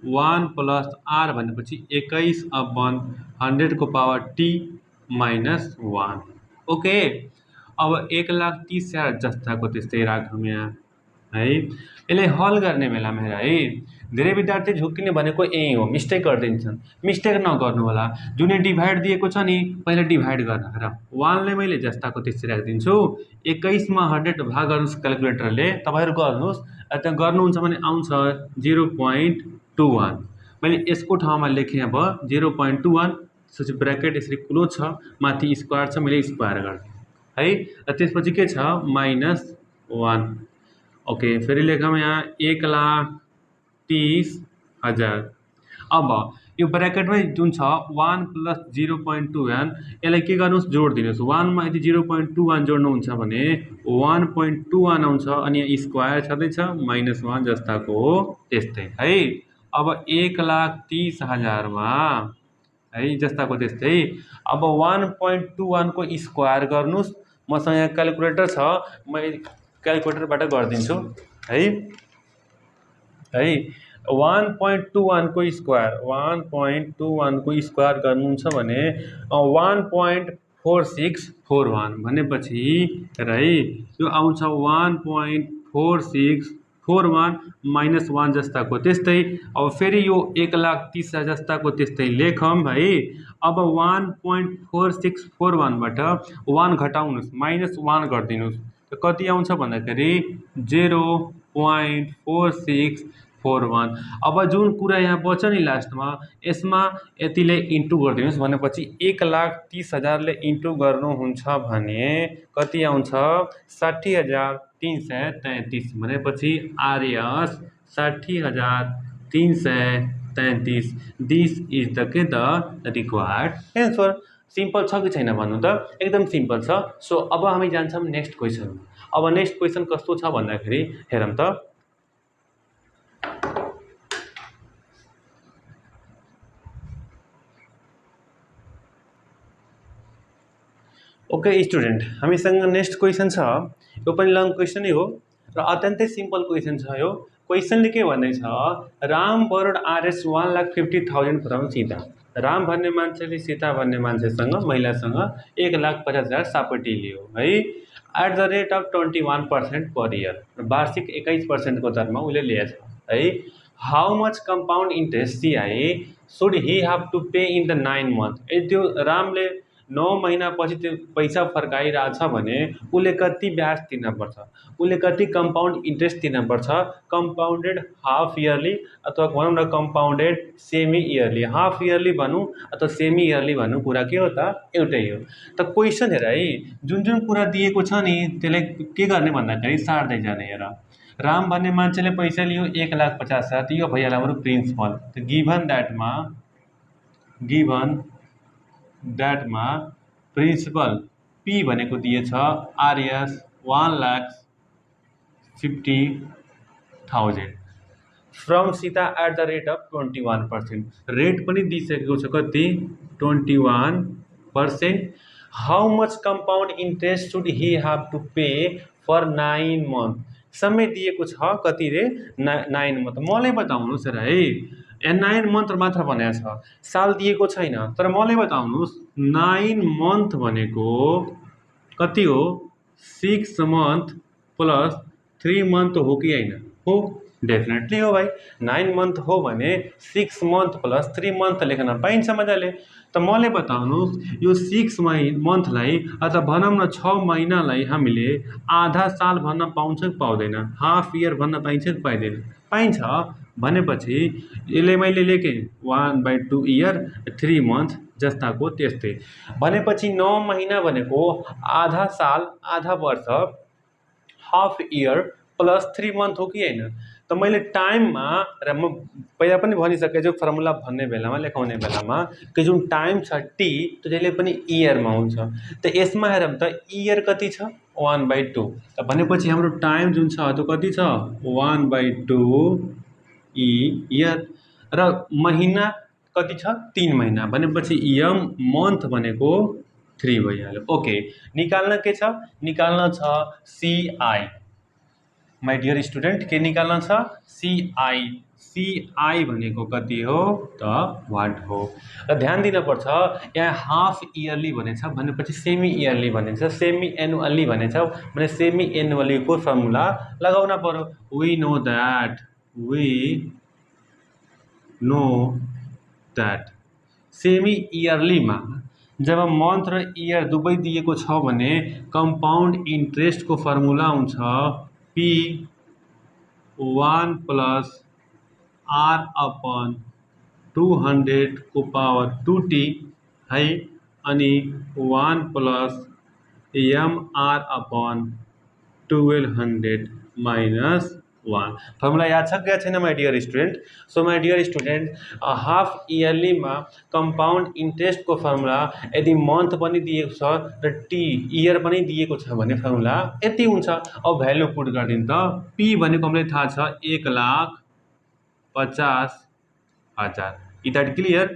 1 प्लस आर भनेपछि 21 अपन 100 को पावर टी माइनस 1। ओके, अब 1,30,000 जस्ताको त्यस्तै राखौँ यहाँ है। यसलाई हल गर्ने बेलामा हेर है, धेरै विद्यार्थी झुक्किने भनेको यही हो, मिस्टेक गरिदिन्छन्। मिस्टेक नगर्नु होला। जुन डिभाइड दिएको छ नि पहिला डिभाइड गर्न। हेर, 1 लाई मैले जस्ताको त्यस्तै राखिदिन्छु। 21 मा 100 भाग गर्नुहोस् क्यालकुलेटरले। तपाईँहरू गर्नुहोस्। त्यहाँ गर्नुहुन्छ भने आउँछ 0.21। मैले यसको ठाउँमा लेखेँ अब 0.21। त्यसपछि ब्राकेट यसरी क्लोज छ, माथि स्क्वायर छ, मैले स्क्वायर गरिदिएँ है। र त्यसपछि के छ? -1। ओके, फेरि लेखौँ यहाँ 1,30,000 हजार। अब यो ब्राकेटमै जुन छ 1 + 0.21 यसलाई के गर्नुहोस् जोड दिनुहोस्। 1 मा यदि 0.21 जोड्नुहुन्छ भने 1.21 आउँछ अनि यहाँ स्क्वायर छँदैछ -1 जस्ताको त्यस्तै है। अब 1,30,000 मा है जस्ताको त्यस्तै। अब 1.21 को स्क्वायर गर्नुहोस्। मसँग यहाँ क्याल्कुलेटर छ, म क्याल्कुलेटरबाट गरिदिन्छु है। 1.21 को स्क्वायर 1.21 को स्क्वायर गर्नुहुन्छ भने 1.4641 भनेपछि है यो आउँछ 1.4641 -1 जस्ताको त्यस्तै। अब फेरि यो 1,30,000 जस्ताको त्यस्तै लेखौँ है। अब 1.4641 बाट 1 घटाउनुहोस्, -1 गरिदिनुहोस्। त कति आउँछ भन्दाखेरि 0.4641। अब जुन कुरा यहाँ बच्छ नि लास्टमा यसमा यतिले इन्टु गरिदिनुहोस् भनेपछि 1,30,000 ले इन्टु गर्नुहुन्छ भने कति आउँछ 60,333 भनेपछि आर्यस 60,333। This is the required answer. Simple छ कि छैन भन्नु त? एकदम सिम्पल छ। सो अब हामी जान्छौँ नेक्स्ट क्वेसन। अब नेक्स्ट क्वेसन कस्तो छ भन्दाखेरि हेरौँ त। ओके स्टुडेन्ट, हामीसँग नेक्स्ट क्वेसन छ। यो पनि लङ क्वेसनै हो र अत्यन्तै सिम्पल क्वेसन छ यो। क्वेसनले के भन्दैछ, Ram burrowed RS 1,50,000 from Sita. Ram भन्ने मान्छेले सीता भन्ने मान्छेसँग महिलासँग 1,50,000 सापटी लियो है। At the rate of 21% per year, वार्षिक 21% को दरमा उसले लिएछ है। How much compound interest CI should he have to pay in the 9 month. यदि त्यो रामले 9 महिनापछि त्यो पैसा फर्काइरहेछ भने उसले कति ब्याज तिर्नुपर्छ, उसले कति कम्पाउन्ड इन्ट्रेस्ट तिर्नुपर्छ। कम्पाउन्डेड हाफ इयरली अथवा भनौँ न compounded semi yearly. Half yearly भनौँ अथवा सेमी इयरली भनौँ, कुरा के हो त एउटै हो। त क्वेसन हेर है, जुन जुन कुरा दिएको छ नि त्यसलाई के गर्ने भन्दाखेरि सार्दै जाने। हेर, राम भन्ने मान्छेले पैसा लियो 1,50,000, यो भइहाल्यो हाम्रो प्रिन्सिपल। त गिभन द्याटमा प्रिन्सिपल पी भनेको दिएछ RS 1,50,000 from Sita at the rate of 21%। Rate पनि दिइसकेको छ कति 21%। How much compound interest should he have to pay for 9 month. समय दिएको छ कति रे 9 मन्थ। मलाई बताउनुहोस् र है, 9 मन्थ मात्र भनेको छ, साल दिएको छैन। तर मलाई बताउनुहोस् 9 मन्थ भनेको कति हो? 6 मन्थ प्लस 3 मन्थ हो कि होइन? हो, डेफिनेटली हो भाइ। 9 मन्थ हो भने 6 मन्थ प्लस 3 मन्थ लेख्न पाइन्छ मजाले। त मलाई बताउनुहोस् यो 6 मन्थलाई अथवा भनौँ न 6 महिनालाई हामीले आधा साल भन्न पाउँछ कि पाउँदैन? हाफ इयर भन्न पाइन्छ कि पाइँदैन? पाइन्छ। भनेपछि यसले मैले लेखेँ 1/2 इयर 3 मन्थ जस्ताको त्यस्तै। भनेपछि 9 महिना भनेको आधा साल आधा वर्ष, हाफ इयर प्लस 3 मन्थ हो कि होइन? त मैले टाइममा र म पहिला पनि भनिसकेँ जो फर्मुला भन्ने बेलामा लेखाउने बेलामा कि जुन टाइम छ टी त्यो जहिले पनि इयरमा हुन्छ। त यसमा हेरौँ त इयर कति छ 1/2। त भनेपछि हाम्रो टाइम जुन छ त्यो कति छ 1/2 इयर र महिना कति छ 3 महिना भनेपछि यम मन्थ भनेको 3 भइहाल्यो। ओके, निकाल्न के छ? निकाल्न छ सिआई। माई डियर स्टुडेन्ट, के निकाल्न छ? सिआई। सिआई भनेको कति हो त वाट हो? र ध्यान दिनुपर्छ यहाँ हाफ इयरली भनेछ भनेपछि सेमी इयरली भनेछ, सेमी एनुअली भनेछ भने सेमी एनुअलीको फर्मुला लगाउन पर्यो। वी नो द्याट सेमी इयरलीमा जब मन्थ र इयर दुवै दिएको छ भने कम्पाउन्ड इन्ट्रेस्टको फर्मुला हुन्छ P1 + R/200 को पावर 2t है, अनि 1 + MR/1200 - 1। फर्मुला याद छ क्या छैन my dear student? So my dear student, half इयरलीमा कम्पाउन्ड इन्ट्रेस्टको फर्मुला यदि मन्थ पनि दिएको छ र इयर पनि दिएको छ भने फर्मुला यति हुन्छ। अब भ्यालु पुट गरिदिनु त। पी भनेको हामीलाई थाहा छ 1,50,000। Is that clear?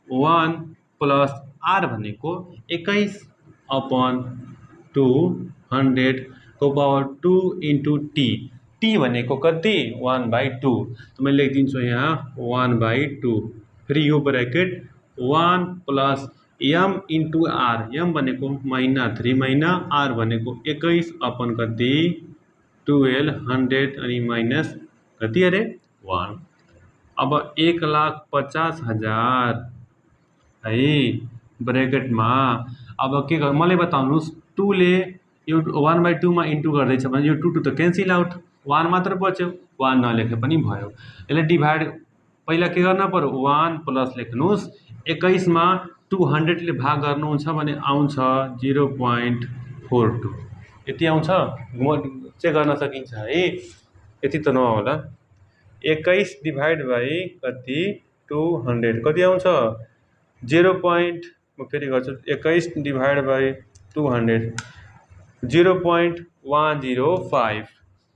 1 plus R भनेको 21/200 को पावर 2 इन्टु टी। टी भनेको कति? 1/2। तो मैं लेखिदिन्छु यहाँ 1/2। फेरि यो bracket 1 plus M into R. M भनेको महिना 3 महिना, आर भनेको 21 कति 1200 अनि माइनस कति अरे 1। अब 1,50,000 है ब्र्याकेटमा। अब के गर्नु मलाई बताउनुहोस्, 2 ले यो 1/2 मा इन्टु गर्दैछ भने यो 2 2 त क्यान्सल आउट, 1 मात्र बच्यो, 1 नलेखे पनि भयो। यसले डिभाइड पहिला के गर्न पर्यो? 1 प्लस लेख्नुहोस्। 21 मा 200 ले भाग गर्नुहुन्छ भने आउँछ 0.42। यति आउँछ? चेक गर्न सकिन्छ है, यति त नहोला। 21 डिभाइड बाई कति 200 कति आउँछ? 0. म फेरि गर्छु। 21 डिभाइड बाई 200 0.105।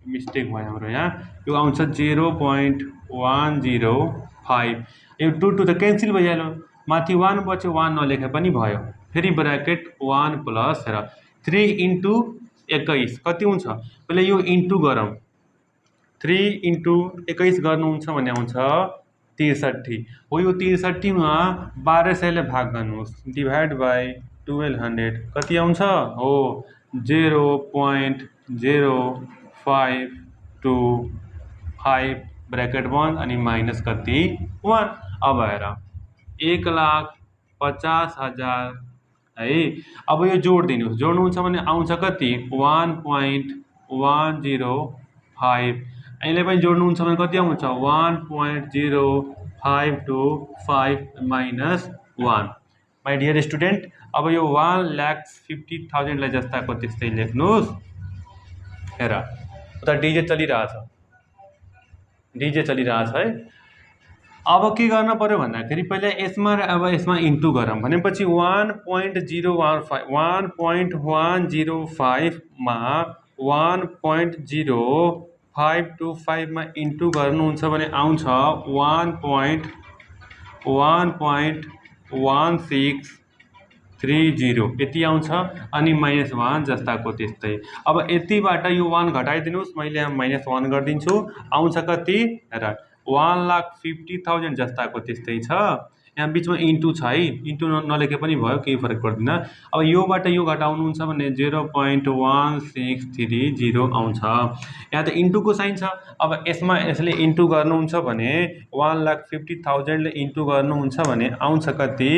मिस्टेक भयो हाम्रो यहाँ, यो आउँछ 0.105। यो 2 2 त क्यान्सल भइहाल्यो, माथि 1 बच्यो, 1 नलेखे पनि भयो। फेरि ब्र्याकेट 1 प्लस हेर 3 इन्टु 21 कति हुन्छ? पहिला यो इन्टु गरौँ। 3 इन्टु 21 गर्नुहुन्छ भने आउँछ 63। हो यो 63 मा 1200 ले भाग गर्नुहोस्, डिभाइड बाई 1200 कति आउँछ? हो 0.0525 ब्र्याकेट 1 अनि माइनस कति 1। अब हेर 1,50,000 है। अब यो जोड दिनुहोस्, जोड्नुहुन्छ भने आउँछ कति 1.105। यसले पनि जोड्नुहुन्छ भने कति आउँछ 1.0525 माइनस 1। माई डियर स्टुडेन्ट, अब यो 1,50,000 लाई जस्ताको त्यस्तै लेख्नुहोस्। हेर उता डिजे चलिरहेछ, डिजे चलिरहेछ है। अब के गर्न पर्यो भन्दाखेरि पहिला यसमा र अब यसमा इन्टु गरौँ भनेपछि 1.105 मा 1.0525 मा इन्टु गर्नुहुन्छ भने आउँछ 1.1630 यति आउँछ अनि माइनस 1 जस्ताको त्यस्तै। अब यतिबाट यो 1 घटाइदिनुहोस्, मैले यहाँ माइनस 1 गरिदिन्छु, आउँछ कति हेर 1,50,000 जस्ताको त्यस्तै छ। यहाँ बिचमा इन्टु छ है, इन्टु नलेखे पनि भयो, केही फरक पर्दैन। अब योबाट यो घटाउनुहुन्छ भने 0.1630 आउँछ। यहाँ त इन्टुको साइन छ। अब यसमा यसले इन्टु गर्नुहुन्छ भने 1,50,000 ले इन्टु गर्नुहुन्छ भने आउँछ कति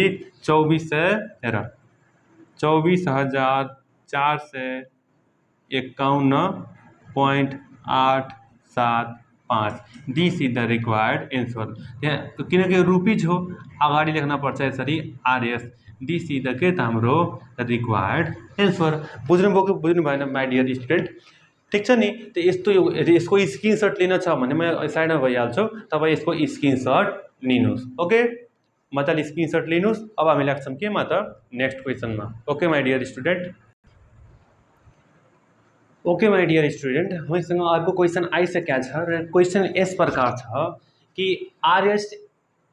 2400। हेर 24,451.875। This is the required answer. यहाँ किनकि रुपिज हो, अगाडि लेख्न पर्छ यसरी आरएस। दिस इज द के त हाम्रो रिक्वायर्ड एन्सर। बुझ्नुभयो कि बुझ्नु भएन माई डियर स्टुडेन्ट? ठिक छ नि। त यस्तो यसको स्क्रिनसट लिन छ भने म साइडमा भइहाल्छु, तपाईँ यसको स्क्रिनसट लिनुहोस्। ओके, मजाले स्क्रिनसट लिनुहोस्। अब हामी लाग्छौँ केमा त नेक्स्ट क्वेसनमा। Okay my dear student? Okay my dear student, हामीसँग अर्को क्वेसन आइसकेको छ र क्वेसन यस प्रकार छ कि RS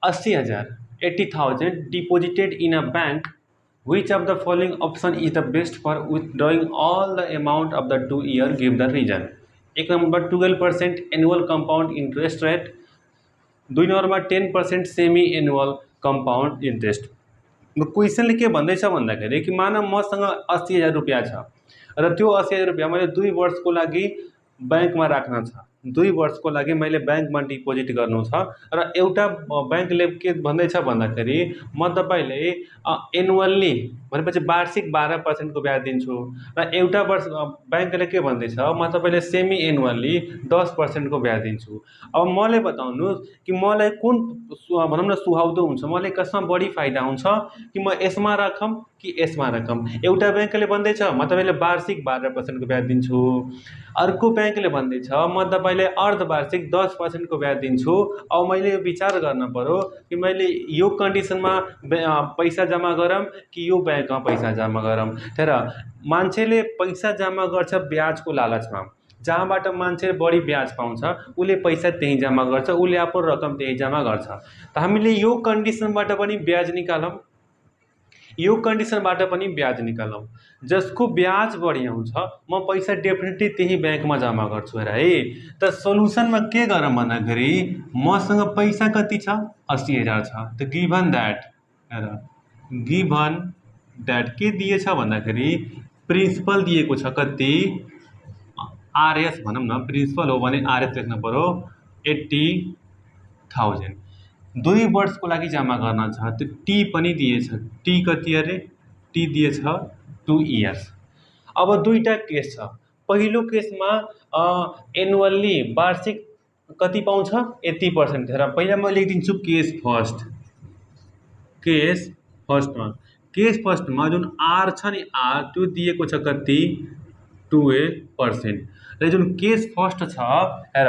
80,000 deposited in a bank, which of the following option is the best for withdrawing all the amount of the 2 year? Give the reason। 1 number 12% annual compound interest rate, 2 number 10% semi annual compound interest. क्वेसनले के भन्दैछ भन्दाखेरि कि मान मसँग 80,000 रुपियाँ छ र त्यो 80,000 रुपियाँ मैले 2 वर्षको लागि बैंकमा राख्न छ, 2 वर्षको लागि मैले बैंकमा डिपोजिट गर्नु छ र एउटा बैंकले के भन्दैछ भन्दाखेरि म तपाईले एनुअल्ली भनेपछि वार्षिक 12% को ब्याज दिन्छु र एउटा वर्ष बैंकले के भन्दैछ म तपाईले सेमी एनुअल्ली 10% को ब्याज दिन्छु। अब मलाई बताउनुस् कि मलाई कुन भनौं न सुहाउँदो हुन्छ, मलाई कसमा बढी फाइदा हुन्छ कि म यसमा राखम कि यसमा राखम। एउटा बैंकले भन्दैछ म तपाईले वार्षिक 12% को ब्याज दिन्छु, अर्को बैंकले भन्दैछ म तपाईलाई मैले अर्धवार्षिक 10% को ब्याज दिन्छु। अब मैले यो विचार गर्न पर्यो कि मैले यो कन्डिसनमा पैसा जम्मा गरौँ कि यो ब्याङ्कमा पैसा जम्मा गरौँ। तर मान्छेले पैसा जम्मा गर्छ ब्याजको लालचमा, जहाँबाट मान्छे बढी ब्याज पाउँछ उसले पैसा त्यहीँ जम्मा गर्छ, उसले आफ्नो रकम त्यहीँ जम्मा गर्छ। त हामीले यो कन्डिसनबाट पनि ब्याज निकालौँ, यो कन्डिसनबाट पनि ब्याज निकालौँ। जसको ब्याज बढी आउँछ म पैसा डेफिनेटली त्यही ब्याङ्कमा जम्मा गर्छु हेर है। त सोल्युसनमा के गरौँ भन्दाखेरि मसँग पैसा कति छ, 80,000 छ। त गिभन द्याट हेर, गिभन द्याट के दिएछ भन्दाखेरि प्रिन्सिपल दिएको छ कति, आरएस भनौँ न, प्रिन्सिपल हो भने आरएस लेख्नु पर्यो 80,000। 2 वर्षको लागि जम्मा गर्न छ। त्यो टी पनि दिएछ, टी कति अरे, टी दिएछ 2 इयर्स। अब दुईटा केस छ। पहिलो केसमा एनुअल्ली वार्षिक कति पाउँछ, 80%। हेर पहिला म लेखिदिन्छु केस फर्स्ट। केस फर्स्टमा जुन आर छ नि, आर त्यो दिएको छ कति, 12%। र जुन केस फर्स्ट छ हेर,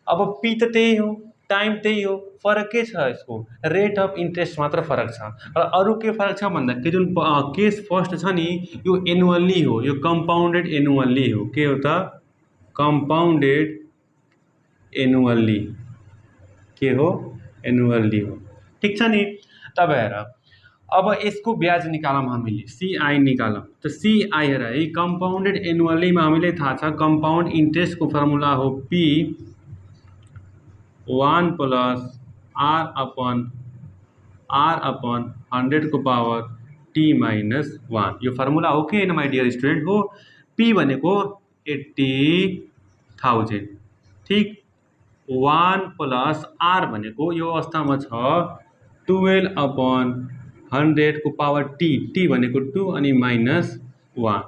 अब पी त त्यही हो, टाइम त्यही हो, फरक के छ यसको, रेट अफ इन्ट्रेस्ट मात्र फरक छ। र अरू के फरक छ भन्दाखेरि जुन केस फर्स्ट छ नि यो एनुअल्ली हो, यो कम्पाउन्डेड एनुअल्ली हो। के हो त, कम्पाउन्डेड एनुअल्ली, के हो, एनुअल्ली हो। ठिक छ नि। तब हेर अब यसको ब्याज निकालौँ हामीले, सीआई निकालौँ। त सीआई हेर है, कम्पाउन्डेड एनुअल्लीमा हामीले थाहा छ कम्पाउन्ड इन्ट्रेस्टको फर्मुला हो पी 1 प्लस आर अपन 100 को पावर टी माइनस 1। यो फर्मुला हो कि होइन माई डियर स्टुडेन्ट, हो। पी भनेको 80,000, ठिक। 1 प्लस आर भनेको यो अवस्थामा छ 12/100 को पावर टी, टी भनेको 2 अनि माइनस 1।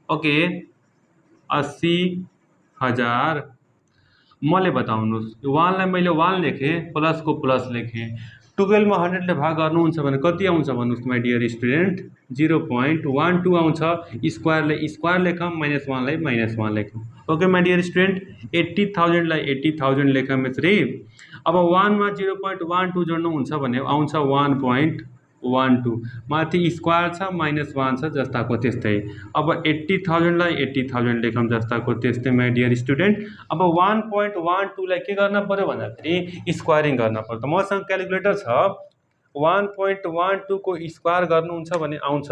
ओके, 80,000। मैले बताउनुहोस्, 1 लाई मैले 1 लेखेँ, प्लस को प्लस लेखेँ, 12 मा 100 ले भाग गर्नुहुन्छ भने कति आउँछ भन्नुहोस् माई डियर स्टुडेन्ट, 0.12 आउँछ। स्क्वायरलाई स्क्वायर लेखौँ, माइनस 1 लाई माइनस 1 लेखौँ। ओके माई डियर स्टुडेन्ट, 80,000 लाई 80,000 लेखौँ यसरी। अब 1 मा 0.12 जोड्नुहुन्छ भने आउँछ 1.12, माथि स्क्वायर छ माइनस 1 छ, जस्ताको त्यस्तै। अब 80,000 लाई 80,000 लेखौँ, जस्ताको त्यस्तै माई डियर स्टुडेन्ट। अब 1.12 लाई के गर्न पर्यो भन्दाखेरि स्क्वायरिङ गर्न पर्यो। त मसँग क्यालकुलेटर छ, 1.12 को स्क्वायर गर्नुहुन्छ भने आउँछ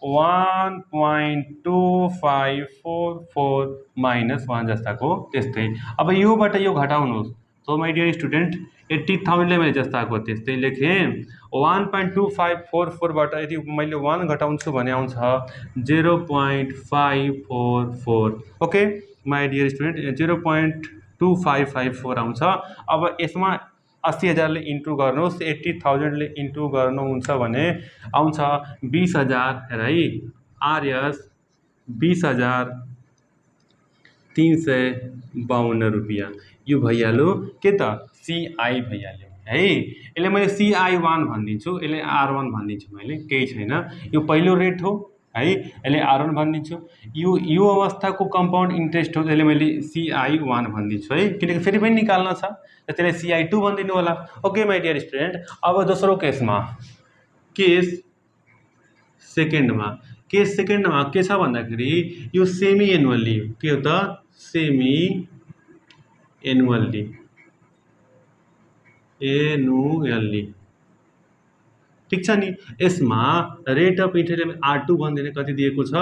1.2544 माइनस 1, जस्ताको त्यस्तै। अब योबाट यो घटाउनुहोस्। सो माई डियर स्टुडेन्ट 80,000 लाई मैले जस्ताको त्यस्तै लेखेँ। 1.2544बाट यदि मैले 1 घटाउँछु भने आउँछ 0.544। ओके माई डियर स्टुडेन्ट, 0.2554 आउँछ। अब यसमा 80,000 ले इन्टु गर्नुहोस्, 80,000 ले इन्टु गर्नुहुन्छ भने आउँछ 20,000। हेर है, आरएस 20,352 रुपियाँ। यो भइहाल्यो के त, सीआई भइहाल्यो है। यसले मैले CI1 भनिदिन्छु, यसले R1 भनिदिन्छु, मैले केही छैन। यो पहिलो रेट हो है, यसले R1 भनिदिन्छु। यो अवस्थाको कम्पाउन्ड इन्ट्रेस्ट हो, त्यसले मैले CI1 भनिदिन्छु है, किनकि फेरि पनि निकाल्न छ, त्यसले CI2 भनिदिनु होला। Okay my dear student. अब दोस्रो केसमा, केस सेकेन्डमा के छ भन्दाखेरि यो सेमी एनुअल्ली हो। के हो त, सेमी एनुअल्ली, ठिक छ नि। यसमा रेट अफ इन्ट्रेस्ट R2 भनिदिने कति दिएको छ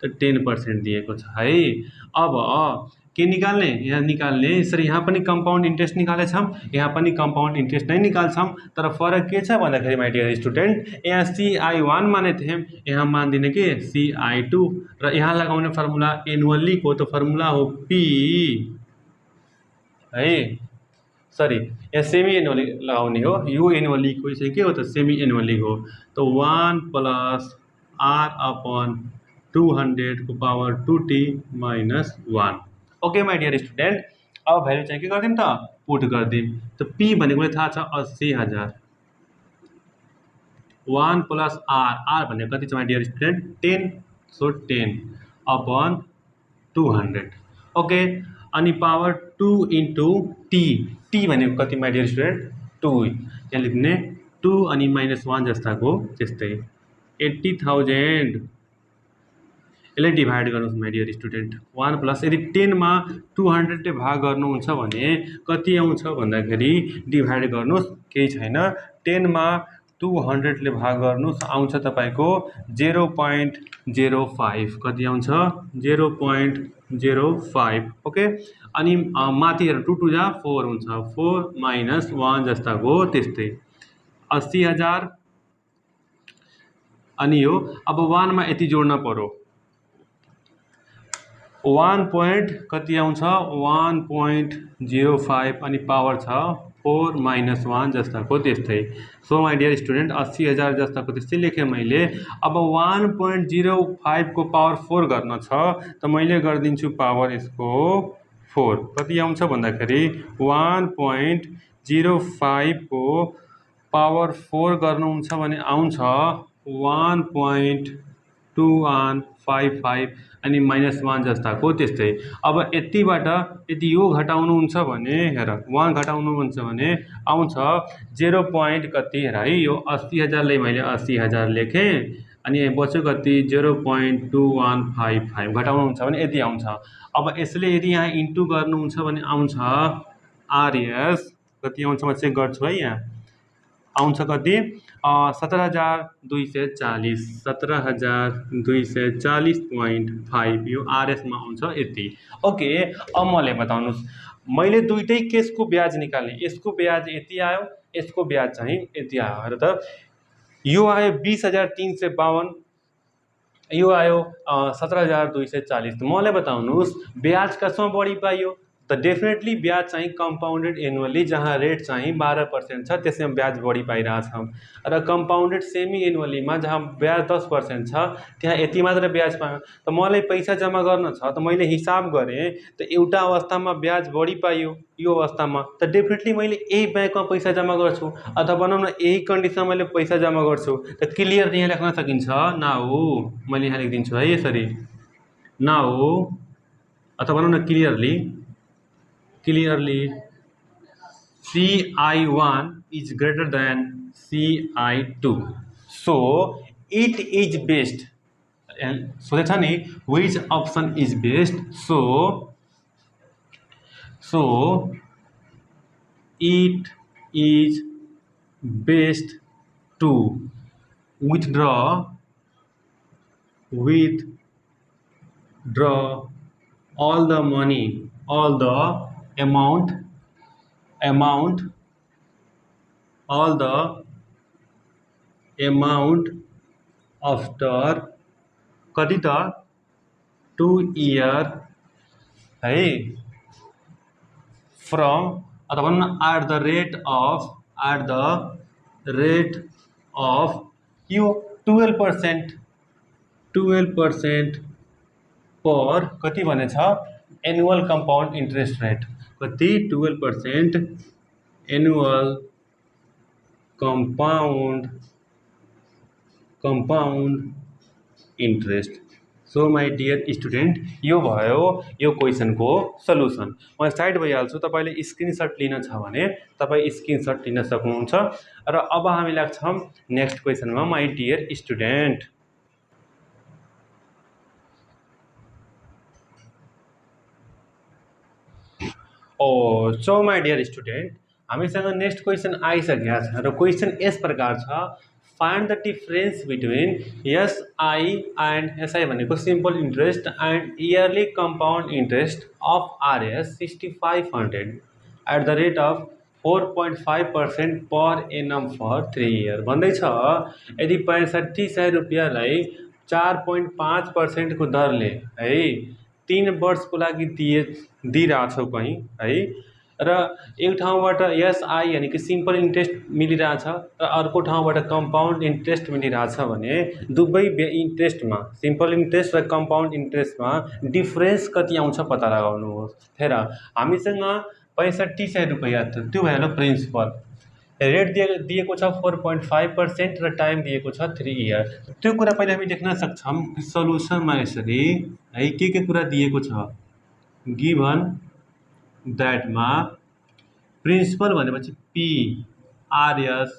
त, 10% दिएको छ है। अब के निकाल्ने, यहाँ निकाल्ने, यसरी यहाँ पनि कम्पाउन्ड इन्ट्रेस्ट निकालेछौँ, यहाँ पनि कम्पाउन्ड इन्ट्रेस्ट नै निकाल्छौँ। तर फरक के छ भन्दाखेरि माई डियर स्टुडेन्ट, यहाँ CI1 माने थियौँ, यहाँ मान्दिने के CI2। र यहाँ लगाउने फर्मुला एनुअल्लीको त फर्मुला हो पी है, सरी यहाँ सेमी एनुअली लगाउने हो। यो एनुअलीको चाहिँ के हो त, सेमी एनुअली हो। तो 1 प्लस आर अपन 200 को power 2t minus 1। Okay my dear student. अब भ्यालु चाहिँ के गरिदिउँ त, पुट गरिदिउँ। त पी भनेको थाहा छ 80,000, 1 प्लस आर भनेको कति छ my dear student, 10, so 10 upon 200। Okay, अनि पावर 2 इन्टु टी, टी भनेको कति माइ डियर स्टुडेन्ट 2, यहाँ लेख्ने 2 अनि -1 जस्ताको त्यस्तै 80,000। यसलाई डिभाइड गर्नुहोस् माइ डियर स्टुडेन्ट 1 प्लस, यदि 10 मा 200ले भाग गर्नुहुन्छ भने कति आउँछ भन्दाखेरि डिभाइड गर्नुहोस्, केही छैन, 10 मा 200ले भाग गर्नुहोस्, आउँछ तपाईँको 0.05, कति आउँछ 0.05। ओके, अनि माथि हेर 2 2 जा 4 हुन्छ, 4 - 1 जस्ताको त्यस्तै 80,000। अनि यो अब 1 मा यति जोड्न पर्यो, 1 कति आउँछ 1.05 अनि पावर छ 4 - 1 जस्ताको त्यस्तै। सो माइ डियर स्टुडेन्ट 80,000 जस्ताको त्यस्तै लेखेँ मैले। अब 1.05 को पावर 4 गर्न छ त मैले गरिदिन्छु पावर यसको 4, कति आउँछ भन्दाखेरि 1.05 को पावर 4 गर्नुहुन्छ भने आउँछ 1.2155 अनि -1 जस्ताको त्यस्तै। अब यतिबाट यदि यो घटाउनुहुन्छ भने हेर 1 घटाउनुहुन्छ भने आउँछ 0. कति हेर है, यो 80,000लाई मैले 80,000 लेखेँ अनि बच्यो कति 0.2155, घटाउनुहुन्छ भने यति आउँछ। अब यसले यदि यहाँ इन्टु गर्नुहुन्छ भने आउँछ आरएस कति आउँछ म चेक गर्छु है, यहाँ आउँछ कति 17,240, 17,240.5, यो आरएसमा आउँछ यति। ओके, अब मलाई बताउनुहोस्, मैले दुईटै केसको ब्याज निकाल्ने, यसको ब्याज यति आयो, यसको ब्याज चाहिँ यति आयो। हेर त, यो आयो 20,352, यो आयो 17,240। मलाई बताउनुहोस् ब्याज कसमा बढी पाइयो त डेफिनेटली ब्याज चाहिँ कम्पाउन्डेड एनुअली, जहाँ रेट चाहिँ 12% छ त्यसमा ब्याज बढी पाइरहेछ, र कम्पाउन्डेड सेमी एनुअलीमा जहाँ ब्याज 10% छ त्यहाँ यति मात्र ब्याज पायो। त मलाई पैसा जम्मा गर्न छ त मैले हिसाब गरेँ त एउटा अवस्थामा ब्याज बढी पाइयो, यो अवस्थामा त डेफिनेटली मैले यही ब्याङ्कमा पैसा जम्मा गर्छु, अथवा भनौँ न यही कन्डिसनमा मैले पैसा जम्मा गर्छु। त क्लियर यहाँ लेख्न सकिन्छ नाउ, मैले यहाँ लेखिदिन्छु है यसरी, नाउ, अथवा भनौँ न clearly CI1 is greater than CI2, so it is best, सोधेछ नि which option is best, so it is best to withdraw all the money, all the amount after कति त 2 year है, from अथवा at the rate of यो 12% पर कति भनेछ annual compound interest rate, कति 12% annual compound interest. So my dear student यो भयो यो क्वेसनको सल्युसन। म साइड भइहाल्छु, तपाईँले स्क्रिनसट लिन छ भने तपाईँ स्क्रिनसट लिन सक्नुहुन्छ। र अब हामी लाग्छौँ नेक्स्ट क्वेसनमा my dear student. So my dear student हामीसँग नेक्स्ट क्वेसन आइसकेको छ र क्वेसन यस प्रकार छ, find the difference between SI and SI भनेको simple interest and yearly compound interest of RS 6500 at the rate of 4.5% per annum for 3 year भन्दैछ। यदि 65,000 रुपियाँलाई 4.5% को दरले है 3 वर्षको लागि दिइरहेछौ कहीँ है, र एक ठाउँबाट एसआई यानि कि सिम्पल इन्ट्रेस्ट मिलिरहेछ र अर्को ठाउँबाट कम्पाउन्ड इन्ट्रेस्ट मिलिरहेछ भने दुवै इन्ट्रेस्टमा सिम्पल इन्ट्रेस्ट र कम्पाउन्ड इन्ट्रेस्टमा डिफरेन्स कति आउँछ पत्ता लगाउनुहोस्। हेर हामीसँग 65,000 रुपियाँ त्यो भयो प्रिन्सिपल, रेट दिएको छ 4.5% र टाइम दिएको छ 3 इयर। त्यो कुरा पहिला हामी देख्न सक्छौँ सल्युसनमा यसरी है, के कुरा दिएको छ गिभन द्याटमा प्रिन्सिपल भनेपछि PRS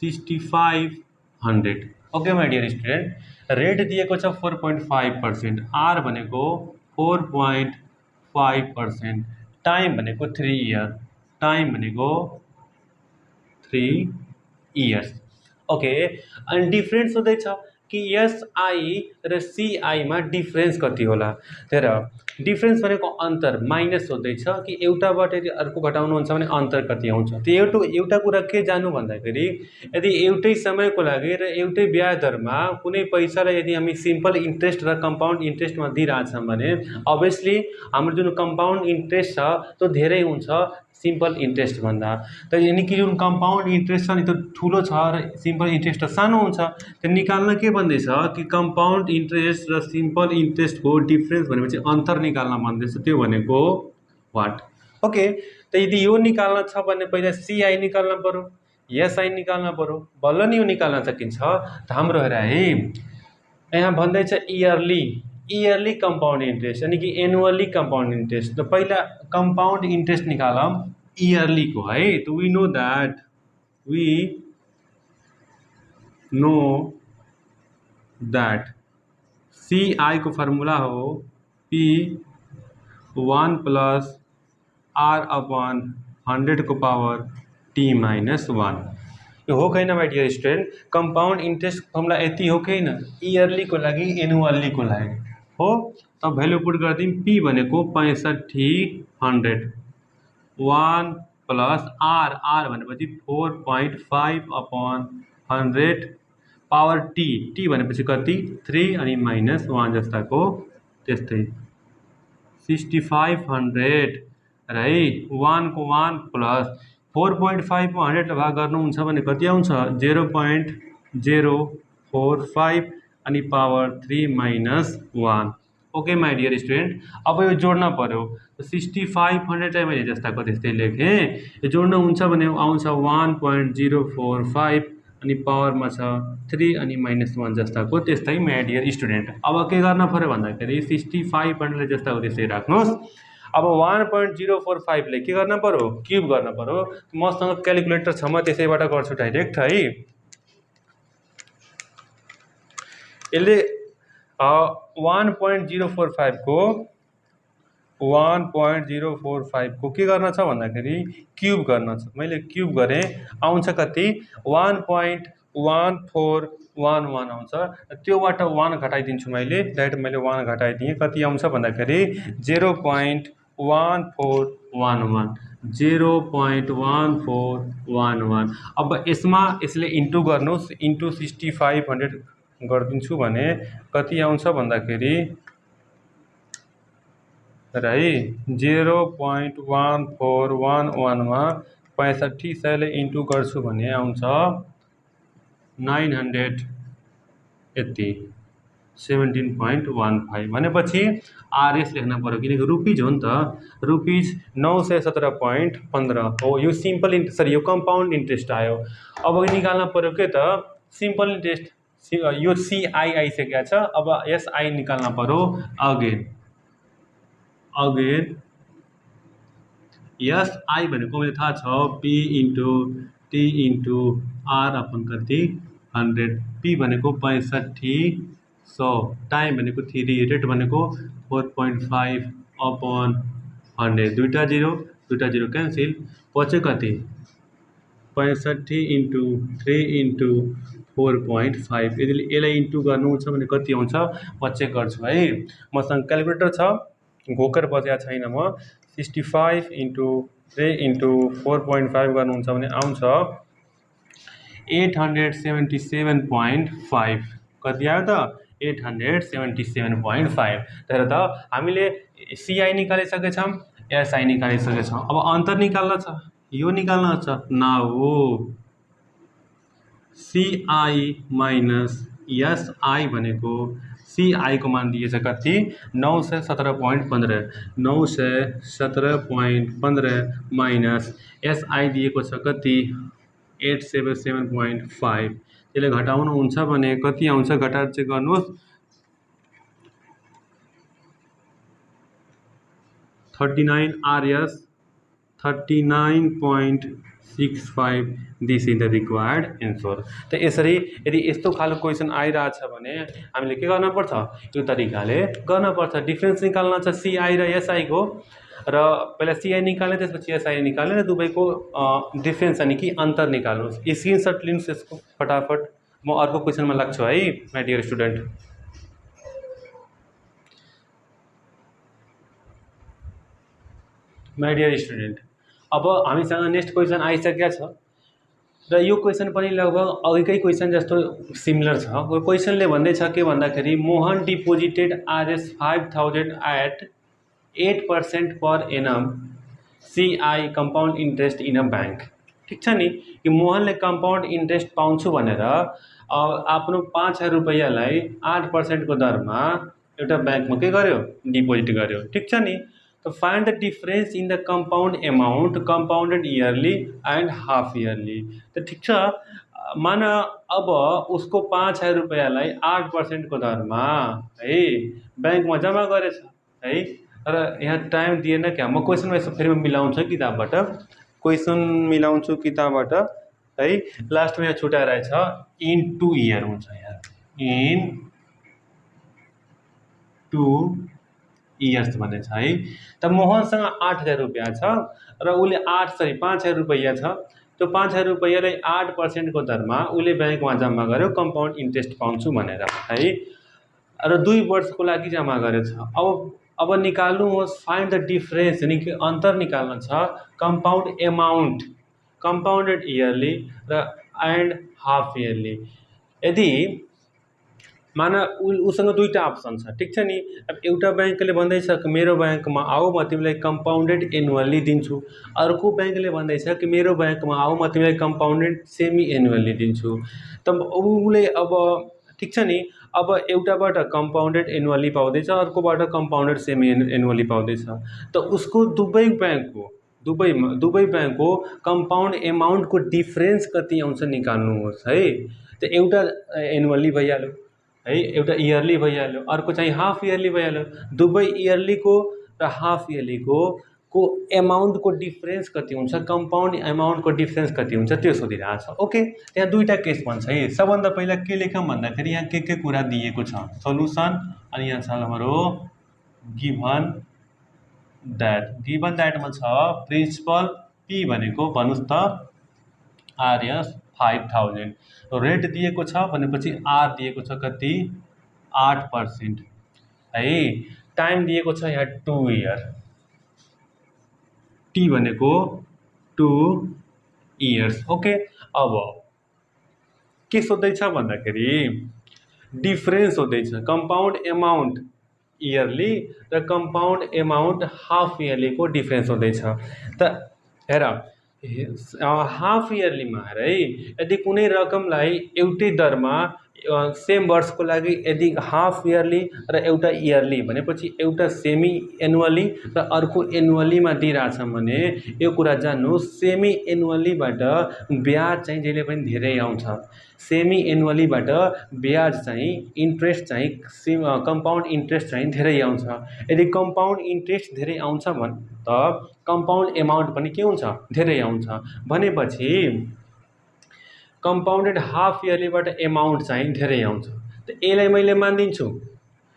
6500। Okay my dear student, rate दिएको छ 4.5%, आर भनेको 4.5%, टाइम भनेको 3 इयर, टाइम भनेको 3 इयर्स। ओके, अनि डिफ्रेन्स सोध्दैछ कि एसआई र सिआईमा डिफ्रेन्स कति होला। हेर, डिफ्रेन्स भनेको अन्तर, माइनस सोध्दैछ कि एउटाबाट यदि अर्को घटाउनुहुन्छ भने अन्तर कति आउँछ। त्यो एउटा कुरा के जानु भन्दाखेरि यदि एउटै समयको लागि र एउटै ब्याज दरमा कुनै पैसालाई यदि हामी सिम्पल इन्ट्रेस्ट र कम्पाउन्ड इन्ट्रेस्टमा दिइरहेछौँ भने अभियसली हाम्रो जुन कम्पाउन्ड इन्ट्रेस्ट छ त्यो धेरै हुन्छ सिम्पल इन्ट्रेस्ट भन्दा। त यानि कि जुन कम्पाउन्ड इन्ट्रेस्ट छ नि त्यो ठुलो छ र सिम्पल इन्ट्रेस्ट त सानो हुन्छ। त्यो निकाल्न के भन्दैछ कि कम्पाउन्ड इन्ट्रेस्ट र सिम्पल इन्ट्रेस्टको डिफ्रेन्स भनेपछि अन्तर निकाल्न भन्दैछ, त्यो भनेको वाट। ओके, त यदि यो निकाल्न छ भने पहिला सिआई निकाल्न पर्यो, एसआई निकाल्न पर्यो, बल्ल नि यो निकाल्न सकिन्छ। त हाम्रो हेर है, यहाँ भन्दैछ इयरली कंपाउंड इंटरेस्ट यानी कि एनुअली कंपाउंड इंटरेस्ट। तो पहिला कंपाउंड इंटरेस्ट निकालम इयरली को है। तो वी नो दैट CI को फार्मूला हो P1 प्लस R/100 को पावर T-1। यो हो कैन my dear student, compound interest formula यति हो कैन, इयरली को लागि एनुअली को लागि हो। तब भ्यालु पुट गर्दिम, P भनेको 6500, 1 प्लस R भनेपछि 4.5/100 पावर T भनेपछि कति 3 अनि -1 जस्ताको त्यस्तै 6500 र है 1 को 1 प्लस 4.5 को 100 भाग गर्नुहुन्छ भने कति आउँछ 0.045 अनि power 3 -1। Okay my dear student, अब यो जोड्न पर्यो। 6500 चाहिँ मैले जस्ताको त्यस्तै लेखेँ, यो जोड्नुहुन्छ भने आउँछ 1.045 अनि पावरमा छ 3 अनि -1 जस्ताको त्यस्तै माई डियर स्टुडेन्ट। अब के गर्न पर्यो भन्दाखेरि 6500 जस्ताको त्यस्तै राख्नुहोस्। अब 1.045 ले के गर्न पर्यो, क्युब गर्न पर्यो। मसँग क्यालकुलेटर छ, म त्यसैबाट गर्छु डाइरेक्ट है। यसले 1.045 को के गर्न छ भन्दाखेरि क्युब गर्न छ। मैले क्युब गरेँ, आउँछ कति 1.1411 आउँछ। त्योबाट 1 घटाइदिन्छु मैले, डाइरेक्ट मैले 1 घटाइदिएँ, कति आउँछ भन्दाखेरि 0.1411। अब यसले इन्टु गर्नुहोस्, इन्टु 6500 गरिदिन्छु भने कति आउँछ भन्दाखेरि र है 0.1411 मा 6500ले इन्टु गर्छु भने आउँछ 917.15 भनेपछि आरएस लेख्न पर्यो, किनकि रुपिज हो नि त, रुपिज 917.15 हो। यो सिम्पल यो कम्पाउन्ड इन्ट्रेस्ट आयो। अब निकाल्न पर्यो के त सिम्पल इन्ट्रेस्ट, यो सिआई आइसकेको छ। अब एसआई निकाल्न पर्यो। अगेन एसआई भनेको मैले थाहा छ P into T into R upon कति 100, P भनेको 6500, टाइम भनेको 3, रेट भनेको 4.5/100, दुईटा जिरो क्यान्सिल, पछि कति 65 इन्टु 3 इन्टु 4.5। यदि यसलाई इन्टु गर्नुहुन्छ भने कति आउँछ म चेक गर्छु है। मसँग क्यालकुलेटर छ, घोकेर बसेको छैन म। 65 इन्टु 3 इन्टु 4.5 गर्नुहुन्छ भने आउँछ 877.5। कति आयो त 877.5। तर त हामीले सिआई निकालिसकेछौँ, एसआई निकालिसकेछौँ। अब अन्तर निकाल्न छ, यो निकाल्न छ। नाउ सिआई माइनस एसआई भनेको सिआई को मान दिएछ कति 917.15 माइनस एसआई दिएको छ कति 877.5। त्यसले घटाउनुहुन्छ भने कति आउँछ, घटाएर चेक गर्नुहोस् 39 RS 39.65 this is the required answer. त यसरी यदि यस्तो खालको क्वेसन आइरहेछ भने हामीले के गर्न पर्छ, यो तरिकाले गर्न पर्छ। डिफ्रेन्स निकाल्न छ सिआई र एसआईको, र पहिला सिआई निकाल्ने त्यसपछि एसआई निकाल्ने र दुवैको डिफ्रेन्स यानि कि अन्तर निकाल्नुहोस्। स्क्रिनसट लिनुहोस् यसको फटाफट। म अर्को क्वेसनमा लाग्छु है my dear student. My dear student, अब हामीसँग नेक्स्ट क्वेसन आइसकेको छ र यो क्वेसन पनि लगभग अघिकै क्वेसन जस्तो सिमिलर छ। क्वेसनले भन्दैछ के भन्दाखेरि Mohan deposited RS 5000 at 8% per annum CI compound interest in a bank. ठिक छ नि, कि मोहनले कम्पाउन्ड इन्ट्रेस्ट पाउँछु भनेर आफ्नो 5000 रुपैयाँलाई 8% को दरमा एउटा ब्याङ्कमा के गर्यो, डिपोजिट गर्यो। ठिक छ नि, तो find the difference in the compound amount compounded yearly and half yearly. तो ठिक छ, मान अब उसको 5000 रुपैयाँलाई 8% को दरमा है ब्याङ्कमा जम्मा गरेछ है, र यहाँ टाइम दिएन क्या। म क्वेसनमा यसो फेरि मिलाउँछु किताबबाट, क्वेसन मिलाउँछु किताबबाट है। लास्टमा यहाँ छुट्याएर रहेछ इन 2 इयर हुन्छ यहाँ, इन 2 इयर्स भनेछ है। त मोहनसँग 8000 रुपैयाँ छ र उसले 5000 रुपैयाँ छ। त्यो 5000 रुपैयाँलाई 8% को दरमा उसले ब्याङ्कमा जम्मा गर्यो कम्पाउन्ड इन्ट्रेस्ट पाउँछु भनेर है, र 2 वर्षको लागि जम्मा गरेछ। अब निकाल्नुहोस् फाइन्ड द डिफरेन्स यानि कि अन्तर निकाल्न छ कम्पाउन्ड एमाउन्ट कम्पाउन्डेड इयरली र एन्ड हाफ इयरली। यदि मान उसँग दुईवटा अप्सन छ। ठिक छ नि, अब एउटा ब्याङ्कले भन्दैछ कि मेरो ब्याङ्कमा आऊ म तिमीलाई कम्पाउन्डेड एनुअल्ली दिन्छु, अर्को ब्याङ्कले भन्दैछ कि मेरो ब्याङ्कमा आऊ म तिमीलाई कम्पाउन्डेड सेमी एनुअल्ली दिन्छु। त उसले अब ठिक छ नि, अब एउटाबाट कम्पाउन्डेड एनुअल्ली पाउँदैछ, अर्कोबाट कम्पाउन्डेड सेमी एनुअल्ली पाउँदैछ। त उसको दुवै ब्याङ्कको कम्पाउन्ड एमाउन्टको डिफ्रेन्स कति आउँछ निकाल्नुहोस् है। त एउटा एनुअल्ली भइहाल्यो है, एउटा इयरली भइहाल्यो, अर्को चाहिँ हाफ इयरली भइहाल्यो। दुवै इयरलीको र हाफ इयरलीको एमाउन्टको डिफ्रेन्स कति हुन्छ, कम्पाउन्ड एमाउन्टको डिफ्रेन्स कति हुन्छ त्यो सोधिरहेछ। ओके, त्यहाँ दुईवटा केस भन्छ है। सबभन्दा पहिला के लेखौँ भन्दाखेरि यहाँ के कुरा दिएको छ सोल्युसन, अनि यहाँ छ हाम्रो गिभन द्याटमा छ प्रिन्सिपल पी भनेको भन्नुहोस् त RS 5000, रेट दिएको छ भनेपछि आर दिएको छ कति 8% है। टाइम दिएको छ यहाँ 2 इयर, टी भनेको 2 इयर्स। ओके, अब के सोध्दैछ भन्दाखेरि डिफ्रेन्स सोध्दैछ कम्पाउन्ड एमाउन्ट इयरली र कम्पाउन्ड एमाउन्ट हाफ इयरलीको डिफ्रेन्स हुँदैछ। त हेर हाफ इयरलीमा है, यदि कुनै रकमलाई एउटै दरमा सेम वर्षको लागि यदि हाफ इयरली र एउटा इयरली भनेपछि एउटा सेमी एनुअली र अर्को एनुअलीमा दिइरहेछ भने यो कुरा जान्नुहोस्, सेमी एनुअलीबाट ब्याज चाहिँ जहिले पनि धेरै आउँछ। सेमी एनुअलीबाट ब्याज चाहिँ इन्ट्रेस्ट चाहिँ कम्पाउन्ड इन्ट्रेस्ट चाहिँ धेरै आउँछ। यदि कम्पाउन्ड इन्ट्रेस्ट धेरै आउँछ भने त कम्पाउन्ड एमाउन्ट पनि के हुन्छ, धेरै आउँछ। भनेपछि कम्पाउन्डेड हाफ इयरलीबाट एमाउन्ट चाहिँ धेरै आउँछ। त यसलाई मैले मानिदिन्छु,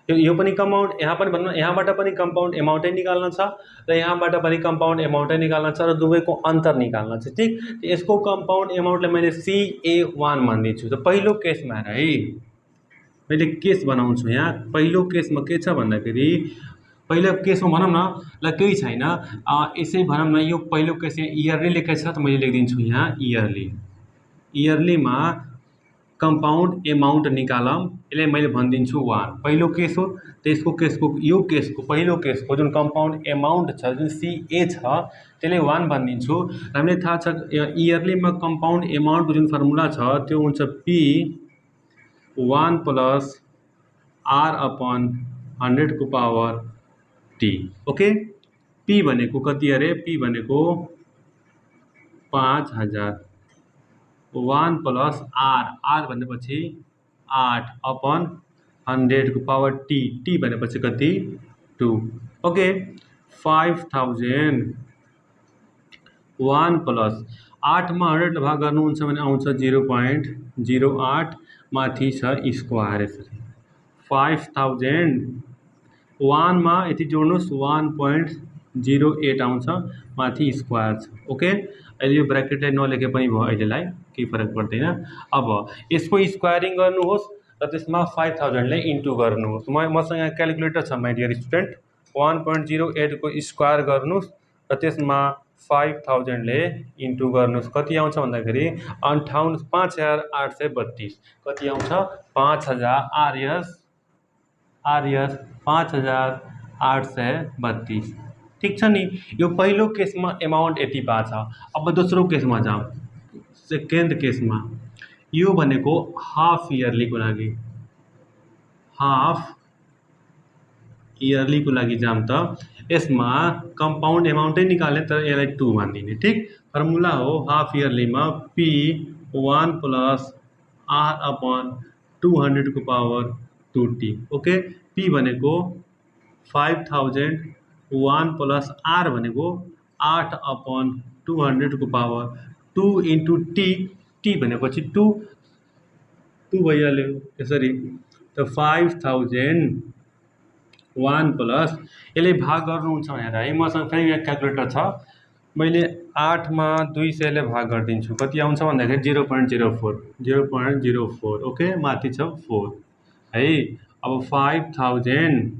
यो पनि कम्पाउन्ड, यहाँ पनि भन्नु यहाँबाट पनि कम्पाउन्ड एमाउन्टै निकाल्न छ र यहाँबाट पनि कम्पाउन्ड एमाउन्टै निकाल्न छ र दुवैको अन्तर निकाल्न छ। ठिक, यसको कम्पाउन्ड एमाउन्टलाई मैले CA1 मानिदिन्छु। त पहिलो केसमा है मैले केस बनाउँछु यहाँ। पहिलो केसमा के छ भन्दाखेरि पहिलो केसमा भनौँ न ल केही छैन, यसै भनौँ न यो पहिलो केस यहाँ इयरली लेखेको छ त मैले लेखिदिन्छु यहाँ इयरलीमा कम्पाउन्ड एमाउन्ट निकालौँ, यसलाई मैले भनिदिन्छु 1। पहिलो केस हो, त्यसको यो केसको पहिलो केसको जुन कम्पाउन्ड एमाउन्ट छ जुन CA छ त्यसले 1 भनिदिन्छु। हामीलाई थाहा छ इयरलीमा कम्पाउन्ड एमाउन्टको जुन फर्मुला छ त्यो हुन्छ P1 + R/100⁻T। ओके, P भनेको कति अरे, P भनेको 5000, 1 + R भनेपछि 8/100⁻T, T भनेपछि कति 2। ओके, 5000 1 प्लस 8 में 100 भाग गर्नुहुन्छ भने आउँछ 0.08 माथि छ स्क्वायर यसरी 5000 1 मा यति जोड्नुहोस् 1.08 आउँछ माथि स्क्वायर छ ओके अहिले यो ब्र्याकेटलाई नलेखे पनि भयो अहिलेलाई केही फरक पर्दैन अब यसको स्क्वायरिङ गर्नुहोस् र त्यसमा 5000 ले इन्टु गर्नुहोस् मसँग यहाँ क्याल्कुलेटर छ माइ डियर स्टुडेन्ट 1.08 को स्क्वायर गर्नुहोस् र त्यसमा 5000 ले इन्टु गर्नुहोस् कति आउँछ भन्दाखेरि 58,832 कति आउँछ 5000 आरएस 5832 ठीक छ नि यो पहिलो केसमा एमाउन्ट यति पाछ अब दोस्रो केसमा जाउँ सेकेन्ड केसमा यो भनेको हाफ इयरलीको लागि हाफ इयरलीको लागि जाम त यसमा कम्पाउन्ड एमाउन्टै निकाल्ने तर यसलाई 2 मानिदिने ठीक फर्मुला हो हाफ इयरलीमा p 1 प्लस r अपन 200 को पावर 2t ओके p भनेको 5000 1 प्लस r भनेको 8 अपन 200 को पावर 2 इन्टु t भनेपछि 2 भइहाल्यो यसरी त 5000 1 प्लस यसले भाग गर्नुहुन्छ भनेर है मसँग फेरि यहाँ क्याल्कुलेटर छ मैले 8 मा 200 ले भाग गरिदिन्छु कति आउँछ भन्दाखेरि 0.04 ओके माथि छ 4 है अब 5000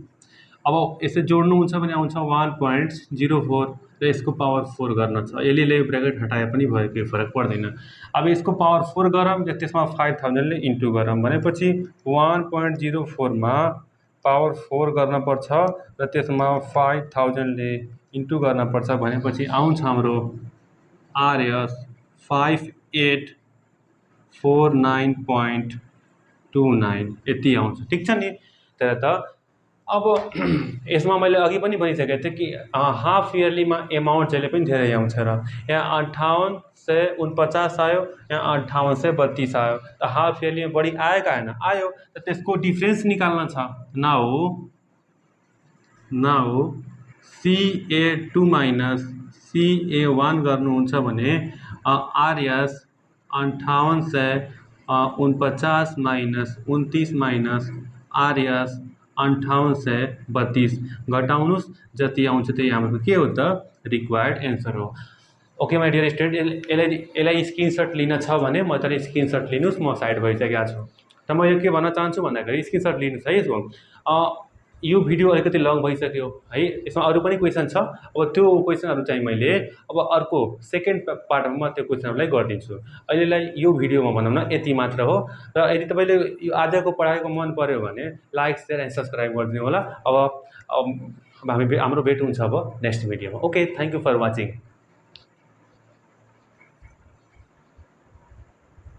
अब यसले जोड्नुहुन्छ भने आउँछ 1.04 र यसको पावर 4 गर्न छ यसले ब्र्याकेट हटाए पनि भयो केही फरक पर्दैन अब यसको पावर 4 गरौँ र त्यसमा 5000 ले इन्टु गरौँ भनेपछि 1.04 मा पावर 4 गर्न पर्छ र त्यसमा 5000 ले इन्टु गर्न पर्छ भनेपछि आउँछ हाम्रो आरएस 5849.29 यति आउँछ ठीक छ नि तर त अब यसमा मैले अघि पनि भनिसकेको थिएँ कि हाफ इयरलीमा एमाउन्ट जहिले पनि धेरै आउँछ र यहाँ 5849 आयो यहाँ 5832 आयो त हाफ इयरलीमा बढी आयो कि आएन आयो त त्यसको डिफ्रेन्स निकाल्न छ नाउ CA2 माइनस CA1 गर्नुहुन्छ भने आरएस 5849 माइनस 29 माइनस आरएस 5832 घटाउनुहोस् जति आउँछ त्यही हाम्रो के हो त रिक्वायर्ड एन्सर हो ओके माई डियर स्टुडेन्ट यसलाई स्क्रिनसट लिन छ भने म त स्क्रिनसट लिनुहोस् म साइड भइसकेको छु त म यो के भन्न चाहन्छु भन्दाखेरि स्क्रिनसट लिनुहोस् है यसो यो भिडियो अलिकति लङ भइसक्यो है यसमा अरू पनि क्वेसन छ अब त्यो क्वेसनहरू चाहिँ मैले अब अर्को सेकेन्ड पार्टमा म त्यो क्वेसनहरूलाई गरिदिन्छु अहिलेलाई यो भिडियोमा भनौँ न यति मात्र हो र यदि तपाईँले यो आजको पढाइको मन पर्यो भने लाइक सेयर एन्ड सब्सक्राइब गरिदिनु होला अब हाम्रो भेट हुन्छ अब नेक्स्ट भिडियोमा okay thank you for watching